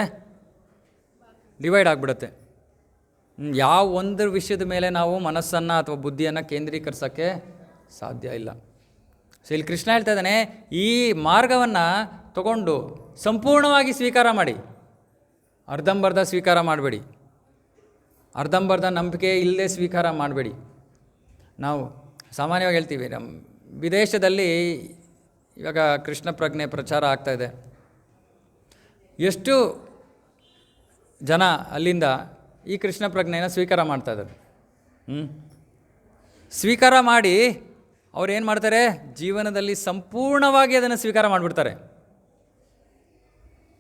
ಡಿವೈಡ್ ಆಗಿಬಿಡುತ್ತೆ. ಯಾವ ಒಂದು ವಿಷಯದ ಮೇಲೆ ನಾವು ಮನಸ್ಸನ್ನು ಅಥವಾ ಬುದ್ಧಿಯನ್ನು ಕೇಂದ್ರೀಕರಿಸೋಕ್ಕೆ ಸಾಧ್ಯ ಇಲ್ಲ. ಸೊ ಇಲ್ಲಿ ಕೃಷ್ಣ ಹೇಳ್ತಾ ಇದ್ದಾನೆ, ಈ ಮಾರ್ಗವನ್ನು ತಗೊಂಡು ಸಂಪೂರ್ಣವಾಗಿ ಸ್ವೀಕಾರ ಮಾಡಿ. ಅರ್ಧಂಬರ್ಧ ಸ್ವೀಕಾರ ಮಾಡಬೇಡಿ, ಅರ್ಧಂಬರ್ಧ ನಂಬಿಕೆ ಇಲ್ಲದೆ ಸ್ವೀಕಾರ ಮಾಡಬೇಡಿ. ನಾವು ಸಾಮಾನ್ಯವಾಗಿ ಹೇಳ್ತೀವಿ, ನಮ್ಮ ವಿದೇಶದಲ್ಲಿ ಇವಾಗ ಕೃಷ್ಣ ಪ್ರಜ್ಞೆ ಪ್ರಚಾರ ಆಗ್ತಾಯಿದೆ. ಎಷ್ಟು ಜನ ಅಲ್ಲಿಂದ ಈ ಕೃಷ್ಣ ಪ್ರಜ್ಞೆನ ಸ್ವೀಕಾರ ಮಾಡ್ತಾಯಿದ್ದಾರೆ. ಸ್ವೀಕಾರ ಮಾಡಿ ಅವ್ರು ಏನು ಮಾಡ್ತಾರೆ, ಜೀವನದಲ್ಲಿ ಸಂಪೂರ್ಣವಾಗಿ ಅದನ್ನು ಸ್ವೀಕಾರ ಮಾಡಿಬಿಡ್ತಾರೆ.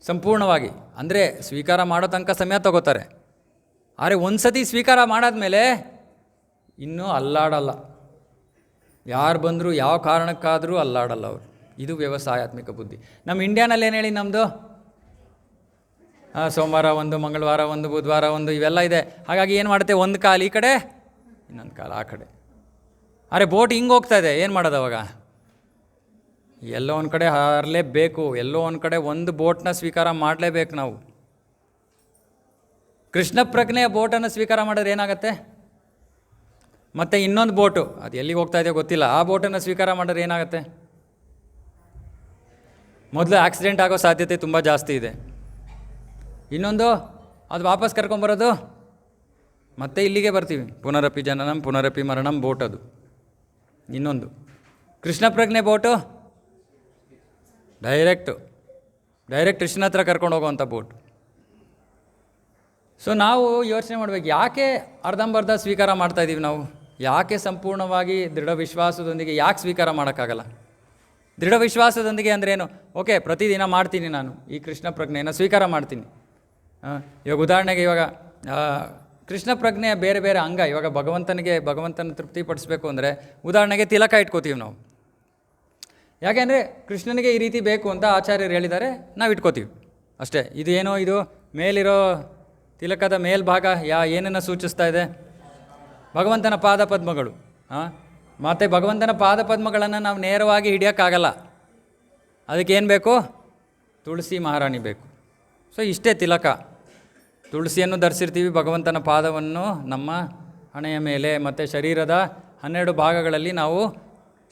ಸಂಪೂರ್ಣವಾಗಿ ಅಂದರೆ ಸ್ವೀಕಾರ ಮಾಡೋ ತನಕ ಸಮಯ ತಗೋತಾರೆ. ಆದರೆ ಒಂದು ಸತಿ ಸ್ವೀಕಾರ ಮಾಡಾದ್ಮೇಲೆ ಇನ್ನೂ ಅಲ್ಲಾಡಲ್ಲ. ಯಾರು ಬಂದರೂ ಯಾವ ಕಾರಣಕ್ಕಾದರೂ ಅಲ್ಲಾಡಲ್ಲ ಅವರು. ಇದು ವ್ಯವಸಾಯಾತ್ಮಿಕ ಬುದ್ಧಿ. ನಮ್ಮ ಇಂಡಿಯಾನಲ್ಲಿ ಏನು ಹೇಳಿ, ನಮ್ಮದು ಸೋಮವಾರ ಒಂದು, ಮಂಗಳವಾರ ಒಂದು, ಬುಧವಾರ ಒಂದು, ಇವೆಲ್ಲ ಇದೆ. ಹಾಗಾಗಿ ಏನು ಮಾಡುತ್ತೆ, ಒಂದು ಕಾಲು ಈ ಕಡೆ, ಇನ್ನೊಂದು ಕಾಲು ಆ ಕಡೆ. ಅರೆ ಬೋಟ್ ಹಿಂಗೆ ಹೋಗ್ತಾ ಇದೆ, ಏನು ಮಾಡೋದು ಅವಾಗ? ಎಲ್ಲೋ ಒಂದು ಕಡೆ ಹಾರಲೇಬೇಕು, ಎಲ್ಲೋ ಒಂದು ಕಡೆ ಒಂದು ಬೋಟ್ನ ಸ್ವೀಕಾರ ಮಾಡಲೇಬೇಕು ನಾವು. ಕೃಷ್ಣ ಪ್ರಜ್ಞೆಯ ಬೋಟನ್ನು ಸ್ವೀಕಾರ ಮಾಡಿದ್ರೆ ಏನಾಗುತ್ತೆ? ಮತ್ತು ಇನ್ನೊಂದು ಬೋಟು, ಅದು ಎಲ್ಲಿಗೆ ಹೋಗ್ತಾ ಇದೆಯೋ ಗೊತ್ತಿಲ್ಲ, ಆ ಬೋಟನ್ನು ಸ್ವೀಕಾರ ಮಾಡಿದ್ರೆ ಏನಾಗುತ್ತೆ? ಮೊದಲು ಆಕ್ಸಿಡೆಂಟ್ ಆಗೋ ಸಾಧ್ಯತೆ ತುಂಬ ಜಾಸ್ತಿ ಇದೆ. ಇನ್ನೊಂದು, ಅದು ವಾಪಸ್ ಕರ್ಕೊಂಬರೋದು ಮತ್ತೆ ಇಲ್ಲಿಗೆ ಬರ್ತೀವಿ. ಪುನರಪಿ ಜನನಂ ಪುನರಪಿ ಮರಣಂ ಬೋಟ್ ಅದು. ಇನ್ನೊಂದು ಕೃಷ್ಣ ಪ್ರಜ್ಞೆ ಬೋಟು ಡೈರೆಕ್ಟ್ ಕೃಷ್ಣ ಹತ್ರ ಕರ್ಕೊಂಡು ಹೋಗೋವಂಥ ಬೋಟ್. ಸೊ ನಾವು ಯೋಚನೆ ಮಾಡಬೇಕು, ಯಾಕೆ ಅರ್ಧಂಬರ್ಧ ಸ್ವೀಕಾರ ಮಾಡ್ತಾಯಿದ್ದೀವಿ ನಾವು? ಯಾಕೆ ಸಂಪೂರ್ಣವಾಗಿ ದೃಢ ವಿಶ್ವಾಸದೊಂದಿಗೆ ಯಾಕೆ ಸ್ವೀಕಾರ ಮಾಡೋಕ್ಕಾಗಲ್ಲ? ದೃಢ ವಿಶ್ವಾಸದೊಂದಿಗೆ ಅಂದ್ರೇನು? ಓಕೆ, ಪ್ರತಿದಿನ ಮಾಡ್ತೀನಿ ನಾನು ಈ ಕೃಷ್ಣ ಪ್ರಜ್ಞೆಯನ್ನು ಸ್ವೀಕಾರ ಮಾಡ್ತೀನಿ. ಇವಾಗ ಉದಾಹರಣೆಗೆ, ಇವಾಗ ಕೃಷ್ಣ ಪ್ರಜ್ಞೆಯ ಬೇರೆ ಬೇರೆ ಅಂಗ, ಇವಾಗ ಭಗವಂತನ ತೃಪ್ತಿಪಡಿಸ್ಬೇಕು ಅಂದರೆ ಉದಾಹರಣೆಗೆ ತಿಲಕ ಇಟ್ಕೋತೀವಿ ನಾವು. ಯಾಕೆಂದರೆ ಕೃಷ್ಣನಿಗೆ ಈ ರೀತಿ ಬೇಕು ಅಂತ ಆಚಾರ್ಯರು ಹೇಳಿದ್ದಾರೆ, ನಾವು ಇಟ್ಕೋತೀವಿ ಅಷ್ಟೇ. ಇದು ಏನೋ, ಇದು ಮೇಲಿರೋ ತಿಲಕದ ಮೇಲ್ಭಾಗ ಏನನ್ನು ಸೂಚಿಸ್ತಾ ಇದೆ? ಭಗವಂತನ ಪಾದಪದ್ಮಗಳು. ಮತ್ತು ಭಗವಂತನ ಪಾದಪದ್ಮಗಳನ್ನು ನಾವು ನೇರವಾಗಿ ಹಿಡಿಯೋಕ್ಕಾಗಲ್ಲ. ಅದಕ್ಕೇನು ಬೇಕು? ತುಳಸಿ ಮಹಾರಾಣಿ ಬೇಕು. ಸೊ ಇಷ್ಟೇ ತಿಲಕ. ತುಳಸಿಯನ್ನು ಧರಿಸಿರ್ತೀವಿ, ಭಗವಂತನ ಪಾದವನ್ನು ನಮ್ಮ ಹಣೆಯ ಮೇಲೆ. ಮತ್ತು ಶರೀರದ 12 ಭಾಗಗಳಲ್ಲಿ ನಾವು,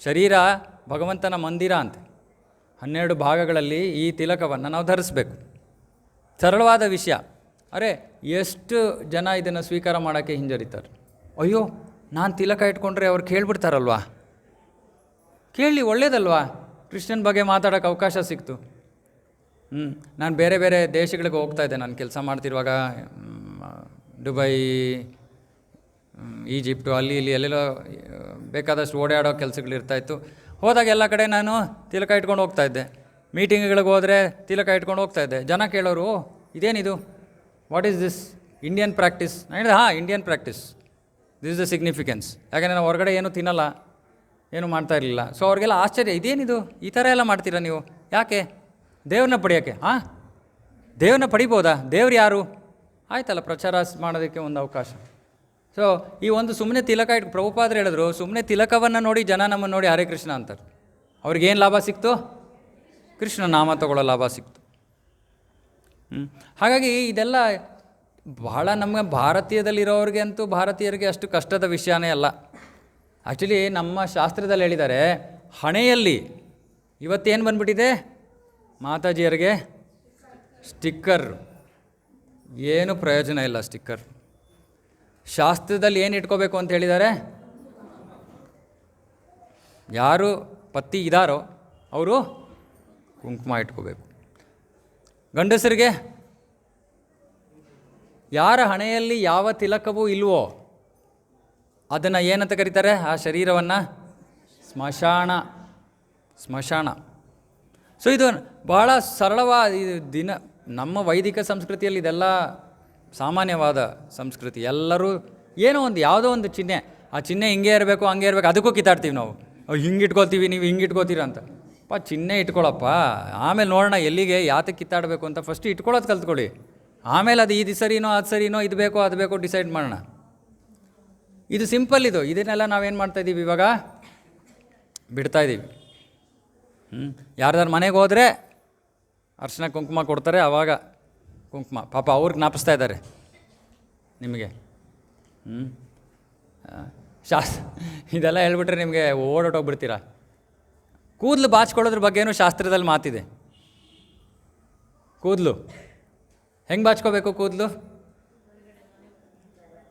ಶರೀರ ಭಗವಂತನ ಮಂದಿರ ಅಂತ 12 ಭಾಗಗಳಲ್ಲಿ ಈ ತಿಲಕವನ್ನು ನಾವು ಧರಿಸ್ಬೇಕು. ಸರಳವಾದ ವಿಷಯ. ಅರೆ ಎಷ್ಟು ಜನ ಇದನ್ನು ಸ್ವೀಕಾರ ಮಾಡೋಕ್ಕೆ ಹಿಂಜರಿತಾರೆ. ಅಯ್ಯೋ, ನಾನು ತಿಲಕ ಇಟ್ಕೊಂಡ್ರೆ ಅವ್ರು ಕೇಳ್ಬಿಡ್ತಾರಲ್ವಾ? ಕೇಳಲಿ, ಒಳ್ಳೇದಲ್ವಾ? ಕೃಷ್ಣನ ಬಗ್ಗೆ ಮಾತಾಡೋಕ್ಕೆ ಅವಕಾಶ ಸಿಕ್ತು. ನಾನು ಬೇರೆ ಬೇರೆ ದೇಶಗಳಿಗೆ ಹೋಗ್ತಾಯಿದ್ದೆ. ನಾನು ಕೆಲಸ ಮಾಡ್ತಿರುವಾಗ ದುಬೈ, ಈಜಿಪ್ಟು, ಅಲ್ಲಿ ಇಲ್ಲಿ ಎಲ್ಲೆಲ್ಲೋ ಬೇಕಾದಷ್ಟು ಓಡಾಡೋ ಕೆಲಸಗಳಿರ್ತಾಯಿತ್ತು. ಹೋದಾಗ ಎಲ್ಲ ಕಡೆ ನಾನು ತಿಲಕ ಇಟ್ಕೊಂಡು ಹೋಗ್ತಾಯಿದ್ದೆ. ಮೀಟಿಂಗ್ಗಳಿಗೆ ಹೋದರೆ ತಿಲಕ ಇಟ್ಕೊಂಡು ಹೋಗ್ತಾಯಿದ್ದೆ. ಜನ ಕೇಳೋರು, ಇದೇನಿದು, what is this, Indian practice? ನಾನು ಹೇಳಿದೆ, Indian practice, this is the significance. ಯಾಕೆಂದರೆ ನಾವು ಹೊರಗಡೆ ಏನೂ ತಿನ್ನಲ್ಲ, ಏನೂ ಮಾಡ್ತಾ ಇರಲಿಲ್ಲ. ಸೊ ಅವ್ರಿಗೆಲ್ಲ ಆಶ್ಚರ್ಯ, ಇದೇನಿದು, ಈ ಥರ ಎಲ್ಲ ಮಾಡ್ತೀರಾ ನೀವು? ಯಾಕೆ? ದೇವ್ರನ್ನ ಪಡೆಯೋಕ್ಕೆ. ದೇವ್ರನ್ನ ಪಡಿಬೋದಾ? ದೇವ್ರು ಯಾರು? ಆಯ್ತಲ್ಲ, ಪ್ರಚಾರ ಮಾಡೋದಕ್ಕೆ ಒಂದು ಅವಕಾಶ. ಸೊ ಈ ಒಂದು ಸುಮ್ಮನೆ ತಿಲಕ ಪ್ರಭುಪಾದರು ಹೇಳಿದ್ರು, ಸುಮ್ಮನೆ ತಿಲಕವನ್ನು ನೋಡಿ ಜನ ನಮ್ಮನ್ನು ನೋಡಿ ಹರೇ ಕೃಷ್ಣ ಅಂತಾರೆ. ಅವ್ರಿಗೇನು ಲಾಭ ಸಿಕ್ತು? ಕೃಷ್ಣ ನಾಮ ತಗೊಳ್ಳೋ ಲಾಭ ಸಿಕ್ತು. ಹಾಗಾಗಿ ಇದೆಲ್ಲ ಬಹಳ ನಮ್ಮ ಭಾರತೀಯದಲ್ಲಿರೋರಿಗೆ ಅಂತೂ, ಭಾರತೀಯರಿಗೆ ಅಷ್ಟು ಕಷ್ಟದ ವಿಷಯನೇ ಅಲ್ಲ. ಆ್ಯಕ್ಚುಲಿ ನಮ್ಮ ಶಾಸ್ತ್ರದಲ್ಲಿ ಹೇಳಿದ್ದಾರೆ, ಹಣೆಯಲ್ಲಿ ಇವತ್ತೇನು ಬಂದ್ಬಿಟ್ಟಿದೆ, ಮಾತಾಜಿಯರಿಗೆ ಸ್ಟಿಕ್ಕರ್. ಏನು ಪ್ರಯೋಜನ ಇಲ್ಲ ಸ್ಟಿಕ್ಕರ್. ಶಾಸ್ತ್ರದಲ್ಲಿ ಏನು ಇಟ್ಕೋಬೇಕು ಅಂತ ಹೇಳಿದ್ದಾರೆ? ಯಾರು ಪತಿ ಇದ್ದಾರೋ ಅವರು ಕುಂಕುಮ ಇಟ್ಕೋಬೇಕು. ಗಂಡಸರಿಗೆ ಯಾರ ಹಣೆಯಲ್ಲಿ ಯಾವ ತಿಲಕವೂ ಇಲ್ವೋ ಅದನ್ನು ಏನಂತ ಕರೀತಾರೆ? ಆ ಶರೀರವನ್ನು ಸ್ಮಶಾನ. ಸೊ ಇದು ಬಹಳ ಸರಳವಾದ ನಮ್ಮ ವೈದಿಕ ಸಂಸ್ಕೃತಿಯಲ್ಲಿ ಇದೆಲ್ಲ ಸಾಮಾನ್ಯವಾದ ಸಂಸ್ಕೃತಿ. ಎಲ್ಲರೂ ಏನೋ ಒಂದು, ಯಾವುದೋ ಒಂದು ಚಿಹ್ನೆ, ಆ ಚಿಹ್ನೆ ಹಿಂಗೆ ಇರಬೇಕು, ಹಂಗೆ ಇರಬೇಕು, ಅದಕ್ಕೂ ಕಿತ್ತಾಡ್ತೀವಿ ನಾವು. ಹಿಂಗೆ ಇಟ್ಕೊಳ್ತೀವಿ, ನೀವು ಹಿಂಗೆ ಇಟ್ಕೋತೀರ ಅಂತ. ಚಿಹ್ನೆ ಇಟ್ಕೊಳ್ಳಪ್ಪ, ಆಮೇಲೆ ನೋಡೋಣ ಎಲ್ಲಿಗೆ ಯಾತಕ್ಕೆ ಕಿತ್ತಾಡಬೇಕು ಅಂತ. ಫಸ್ಟ್ ಇಟ್ಕೊಳ್ಳೋದು ಕಲ್ತ್ಕೊಳ್ಳಿ, ಆಮೇಲೆ ಅದು ಇದು ಸರಿನೋ ಅದು ಸರಿನೋ, ಇದು ಬೇಕೋ ಅದು ಬೇಕೋ ಡಿಸೈಡ್ ಮಾಡೋಣ. ಇದು ಸಿಂಪಲ್. ಇದನ್ನೆಲ್ಲ ನಾವೇನು ಮಾಡ್ತಾಯಿದ್ದೀವಿ ಇವಾಗ? ಬಿಡ್ತಾಯಿದ್ದೀವಿ. ಯಾರ್ದಾರು ಮನೆಗೆ ಹೋದರೆ ಅರ್ಶಿನ ಕುಂಕುಮ ಕೊಡ್ತಾರೆ, ಆವಾಗ ಕುಂಕುಮ ಪಾಪ ಅವ್ರಿಗೆ ಜ್ಞಾಪಿಸ್ತಾ ಇದ್ದಾರೆ ನಿಮಗೆ. ಇದೆಲ್ಲ ಹೇಳ್ಬಿಟ್ರೆ ನಿಮಗೆ ಓಡೋಟೋಗ್ಬಿಡ್ತೀರಾ. ಕೂದಲು ಬಾಚ್ಕೊಳ್ಳೋದ್ರ ಬಗ್ಗೆನೂ ಶಾಸ್ತ್ರದಲ್ಲಿ ಮಾತಿದೆ. ಕೂದಲು ಹೆಂಗೆ ಬಾಚ್ಕೋಬೇಕು ಕೂದಲು?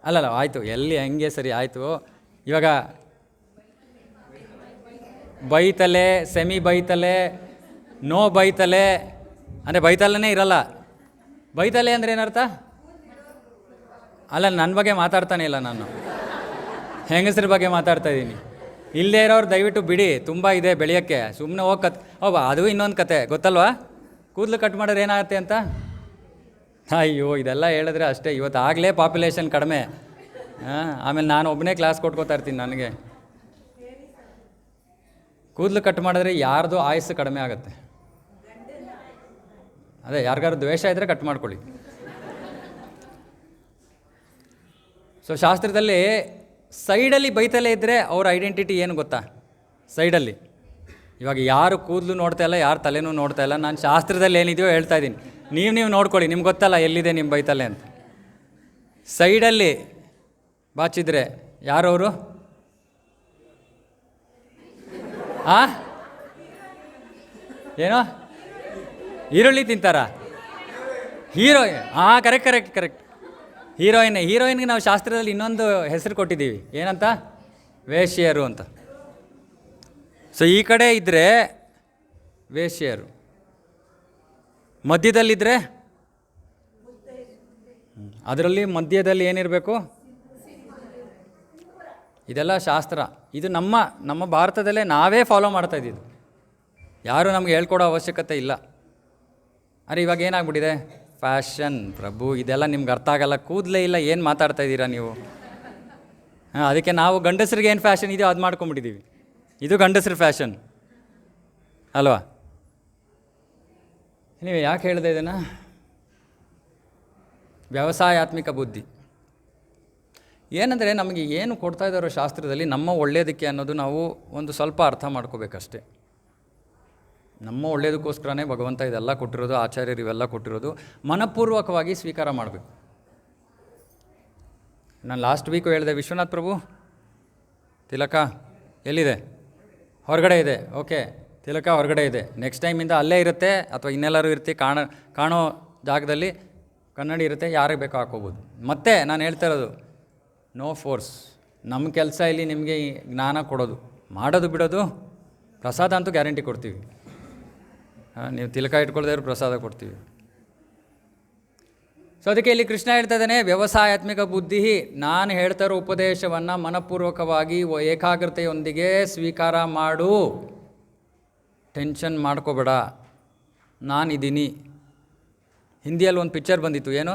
ಅಲ್ಲಲ್ಲ, ಆಯಿತು, ಎಲ್ಲಿ ಹೆಂಗೆ ಸರಿ ಆಯಿತು. ಇವಾಗ ಬೈತಲೆ, ಸೆಮಿ ಬೈತಲೆ, ನೋ ಬೈತಲೆ ಅಂದರೆ ಬೈತಲೇ ಇರಲ್ಲ. ಬೈತಲೆ ಅಂದರೆ ಏನರ್ಥ? ಅಲ್ಲ, ನನ್ನ ಬಗ್ಗೆ ಮಾತಾಡ್ತಾನೆ ಇಲ್ಲ, ನಾನು ಹೆಂಗಸ್ರ ಬಗ್ಗೆ ಮಾತಾಡ್ತಾ ಇದ್ದೀನಿ. ಇಲ್ಲದೇ ಇರೋರು ದಯವಿಟ್ಟು ಬಿಡಿ, ತುಂಬ ಇದೆ ಬೆಳೆಯೋಕ್ಕೆ. ಸುಮ್ಮನೆ ಹೋಗಿ ಅದು ಇನ್ನೊಂದು ಕತೆ ಗೊತ್ತಲ್ವಾ? ಕೂದಲು ಕಟ್ ಮಾಡಿದ್ರೆ ಏನಾಗುತ್ತೆ ಅಂತ. ಅಯ್ಯೋ, ಇದೆಲ್ಲ ಹೇಳಿದ್ರೆ ಅಷ್ಟೇ. ಇವತ್ತು ಆಗಲೇ ಪಾಪ್ಯುಲೇಷನ್ ಕಡಿಮೆ. ಆಮೇಲೆ ನಾನು ಒಬ್ಬನೇ ಕ್ಲಾಸ್ ಕೊಟ್ಕೋತಾ ಇರ್ತೀನಿ. ನನಗೆ ಕೂದಲು ಕಟ್ ಮಾಡಿದ್ರೆ ಯಾರ್ದು ಆಯುಸ್ಸು ಕಡಿಮೆ ಆಗುತ್ತೆ. ಅದೇ, ಯಾರಿಗಾರು ದ್ವೇಷ ಇದ್ದರೆ ಕಟ್ ಮಾಡ್ಕೊಳ್ಳಿ. ಸೊ ಶಾಸ್ತ್ರದಲ್ಲಿ ಸೈಡಲ್ಲಿ ಬೈತಲೇ ಇದ್ದರೆ ಅವ್ರ ಐಡೆಂಟಿಟಿ ಏನು ಗೊತ್ತಾ? ಸೈಡಲ್ಲಿ ಇವಾಗ ಯಾರು ಕೂದಲು ನೋಡ್ತಾ ಇಲ್ಲ, ಯಾರು ತಲೆನೂ ನೋಡ್ತಾ ಇಲ್ಲ. ನಾನು ಶಾಸ್ತ್ರದಲ್ಲಿ ಏನಿದೆಯೋ ಹೇಳ್ತಾ ಇದ್ದೀನಿ. ನೀವು ನೋಡ್ಕೊಳ್ಳಿ, ನಿಮ್ಗೆ ಗೊತ್ತಲ್ಲ ಎಲ್ಲಿದೆ ನಿಮ್ಮ ಬೈತಲೆ ಅಂತ. ಸೈಡಲ್ಲಿ ಬಾಚಿದ್ರೆ ಯಾರವರು? ಏನೋ ಈರುಳ್ಳಿ ತಿಂತಾರ? ಹೀರೋಯಿನ್. ಕರೆಕ್ಟ್. ಹೀರೋಯಿನ್ಗೆ ನಾವು ಶಾಸ್ತ್ರದಲ್ಲಿ ಇನ್ನೊಂದು ಹೆಸರು ಕೊಟ್ಟಿದ್ದೀವಿ. ಏನಂತ? ವೇಶ್ಯರು ಅಂತ. ಸೊ ಈ ಕಡೆ ಇದ್ದರೆ ವೇಶ್ಯರು, ಮಧ್ಯದಲ್ಲಿದ್ದರೆ ಅದರಲ್ಲಿ ಮಧ್ಯದಲ್ಲಿ ಏನಿರಬೇಕು? ಇದೆಲ್ಲ ಶಾಸ್ತ್ರ. ಇದು ನಮ್ಮ ಭಾರತದಲ್ಲೇ ನಾವೇ ಫಾಲೋ ಮಾಡ್ತಾ ಇದ್ದಿದ್ದು. ಯಾರೂ ನಮಗೆ ಹೇಳ್ಕೊಡೋ ಅವಶ್ಯಕತೆ ಇಲ್ಲ. ಅರೆ ಇವಾಗ ಏನಾಗ್ಬಿಟ್ಟಿದೆ? ಫ್ಯಾಷನ್ ಪ್ರಭು, ಇದೆಲ್ಲ ನಿಮ್ಗೆ ಅರ್ಥ ಆಗಲ್ಲ. ಕೂದಲೇ ಇಲ್ಲ, ಏನು ಮಾತಾಡ್ತಾ ಇದ್ದೀರಾ ನೀವು? ಅದಕ್ಕೆ ನಾವು ಗಂಡಸರಿಗೆ ಏನು ಫ್ಯಾಷನ್ ಇದೆಯೋ ಅದು ಮಾಡ್ಕೊಂಬಿಟ್ಟಿದ್ದೀವಿ. ಇದು ಗಂಡಸ್ರ ಫ್ಯಾಷನ್ ಅಲ್ವಾ? ನೀವು ಯಾಕೆ ಹೇಳಿದೆ ಇದನ್ನು? ವ್ಯವಸಾಯಾತ್ಮಿಕ ಬುದ್ಧಿ ಏನಂದರೆ, ನಮಗೆ ಏನು ಕೊಡ್ತಾ ಇದ್ದಾರೋ ಶಾಸ್ತ್ರದಲ್ಲಿ ನಮ್ಮ ಒಳ್ಳೆಯದಕ್ಕೆ ಅನ್ನೋದು ನಾವು ಒಂದು ಸ್ವಲ್ಪ ಅರ್ಥ ಮಾಡ್ಕೋಬೇಕಷ್ಟೆ. ನಮ್ಮ ಒಳ್ಳೆಯದಕ್ಕೋಸ್ಕರನೇ ಭಗವಂತ ಇದೆಲ್ಲ ಕೊಟ್ಟಿರೋದು, ಆಚಾರ್ಯರು ಇವೆಲ್ಲ ಕೊಟ್ಟಿರೋದು. ಮನಪೂರ್ವಕವಾಗಿ ಸ್ವೀಕಾರ ಮಾಡಬೇಕು. ನಾನು ಲಾಸ್ಟ್ ವೀಕು ಹೇಳಿದೆ, ವಿಶ್ವನಾಥ್ ಪ್ರಭು ತಿಲಕ ಎಲ್ಲಿದೆ? ಹೊರಗಡೆ ಇದೆ. ಓಕೆ, ತಿಲಕ ಹೊರಗಡೆ ಇದೆ. ನೆಕ್ಸ್ಟ್ ಟೈಮಿಂದ ಅಲ್ಲೇ ಇರುತ್ತೆ, ಅಥವಾ ಇನ್ನೆಲ್ಲರೂ ಇರ್ತಿ, ಕಾಣೋ ಜಾಗದಲ್ಲಿ ಕನ್ನಡಿ ಇರುತ್ತೆ, ಯಾರಿಗೆ ಬೇಕೋ ಹಾಕೋಬೋದು. ಮತ್ತೆ ನಾನು ಹೇಳ್ತಾ ಇರೋದು, ನೋ ಫೋರ್ಸ್. ನಮ್ಮ ಕೆಲಸ ಇಲ್ಲಿ ನಿಮಗೆ ಜ್ಞಾನ ಕೊಡೋದು, ಮಾಡೋದು ಬಿಡೋದು. ಪ್ರಸಾದ ಅಂತೂ ಗ್ಯಾರಂಟಿ ಕೊಡ್ತೀವಿ. ನೀವು ತಿಲಕ ಇಟ್ಕೊಳ್ದೇವ್ರು ಪ್ರಸಾದ ಕೊಡ್ತೀವಿ. ಸೊ ಅದಕ್ಕೆ ಇಲ್ಲಿ ಕೃಷ್ಣ ಹೇಳ್ತಾ ಇದ್ದಾನೆ, ವ್ಯವಸಾಯಾತ್ಮಿಕ ಬುದ್ಧಿ. ನಾನು ಹೇಳ್ತಾ ಇರೋ ಉಪದೇಶವನ್ನು ಮನಪೂರ್ವಕವಾಗಿ ಏಕಾಗ್ರತೆಯೊಂದಿಗೆ ಸ್ವೀಕಾರ ಮಾಡು. ಟೆನ್ಷನ್ ಮಾಡ್ಕೋಬೇಡ, ನಾನಿದ್ದೀನಿ. ಹಿಂದಿಯಲ್ಲಿ ಒಂದು ಪಿಕ್ಚರ್ ಬಂದಿತ್ತು, ಏನು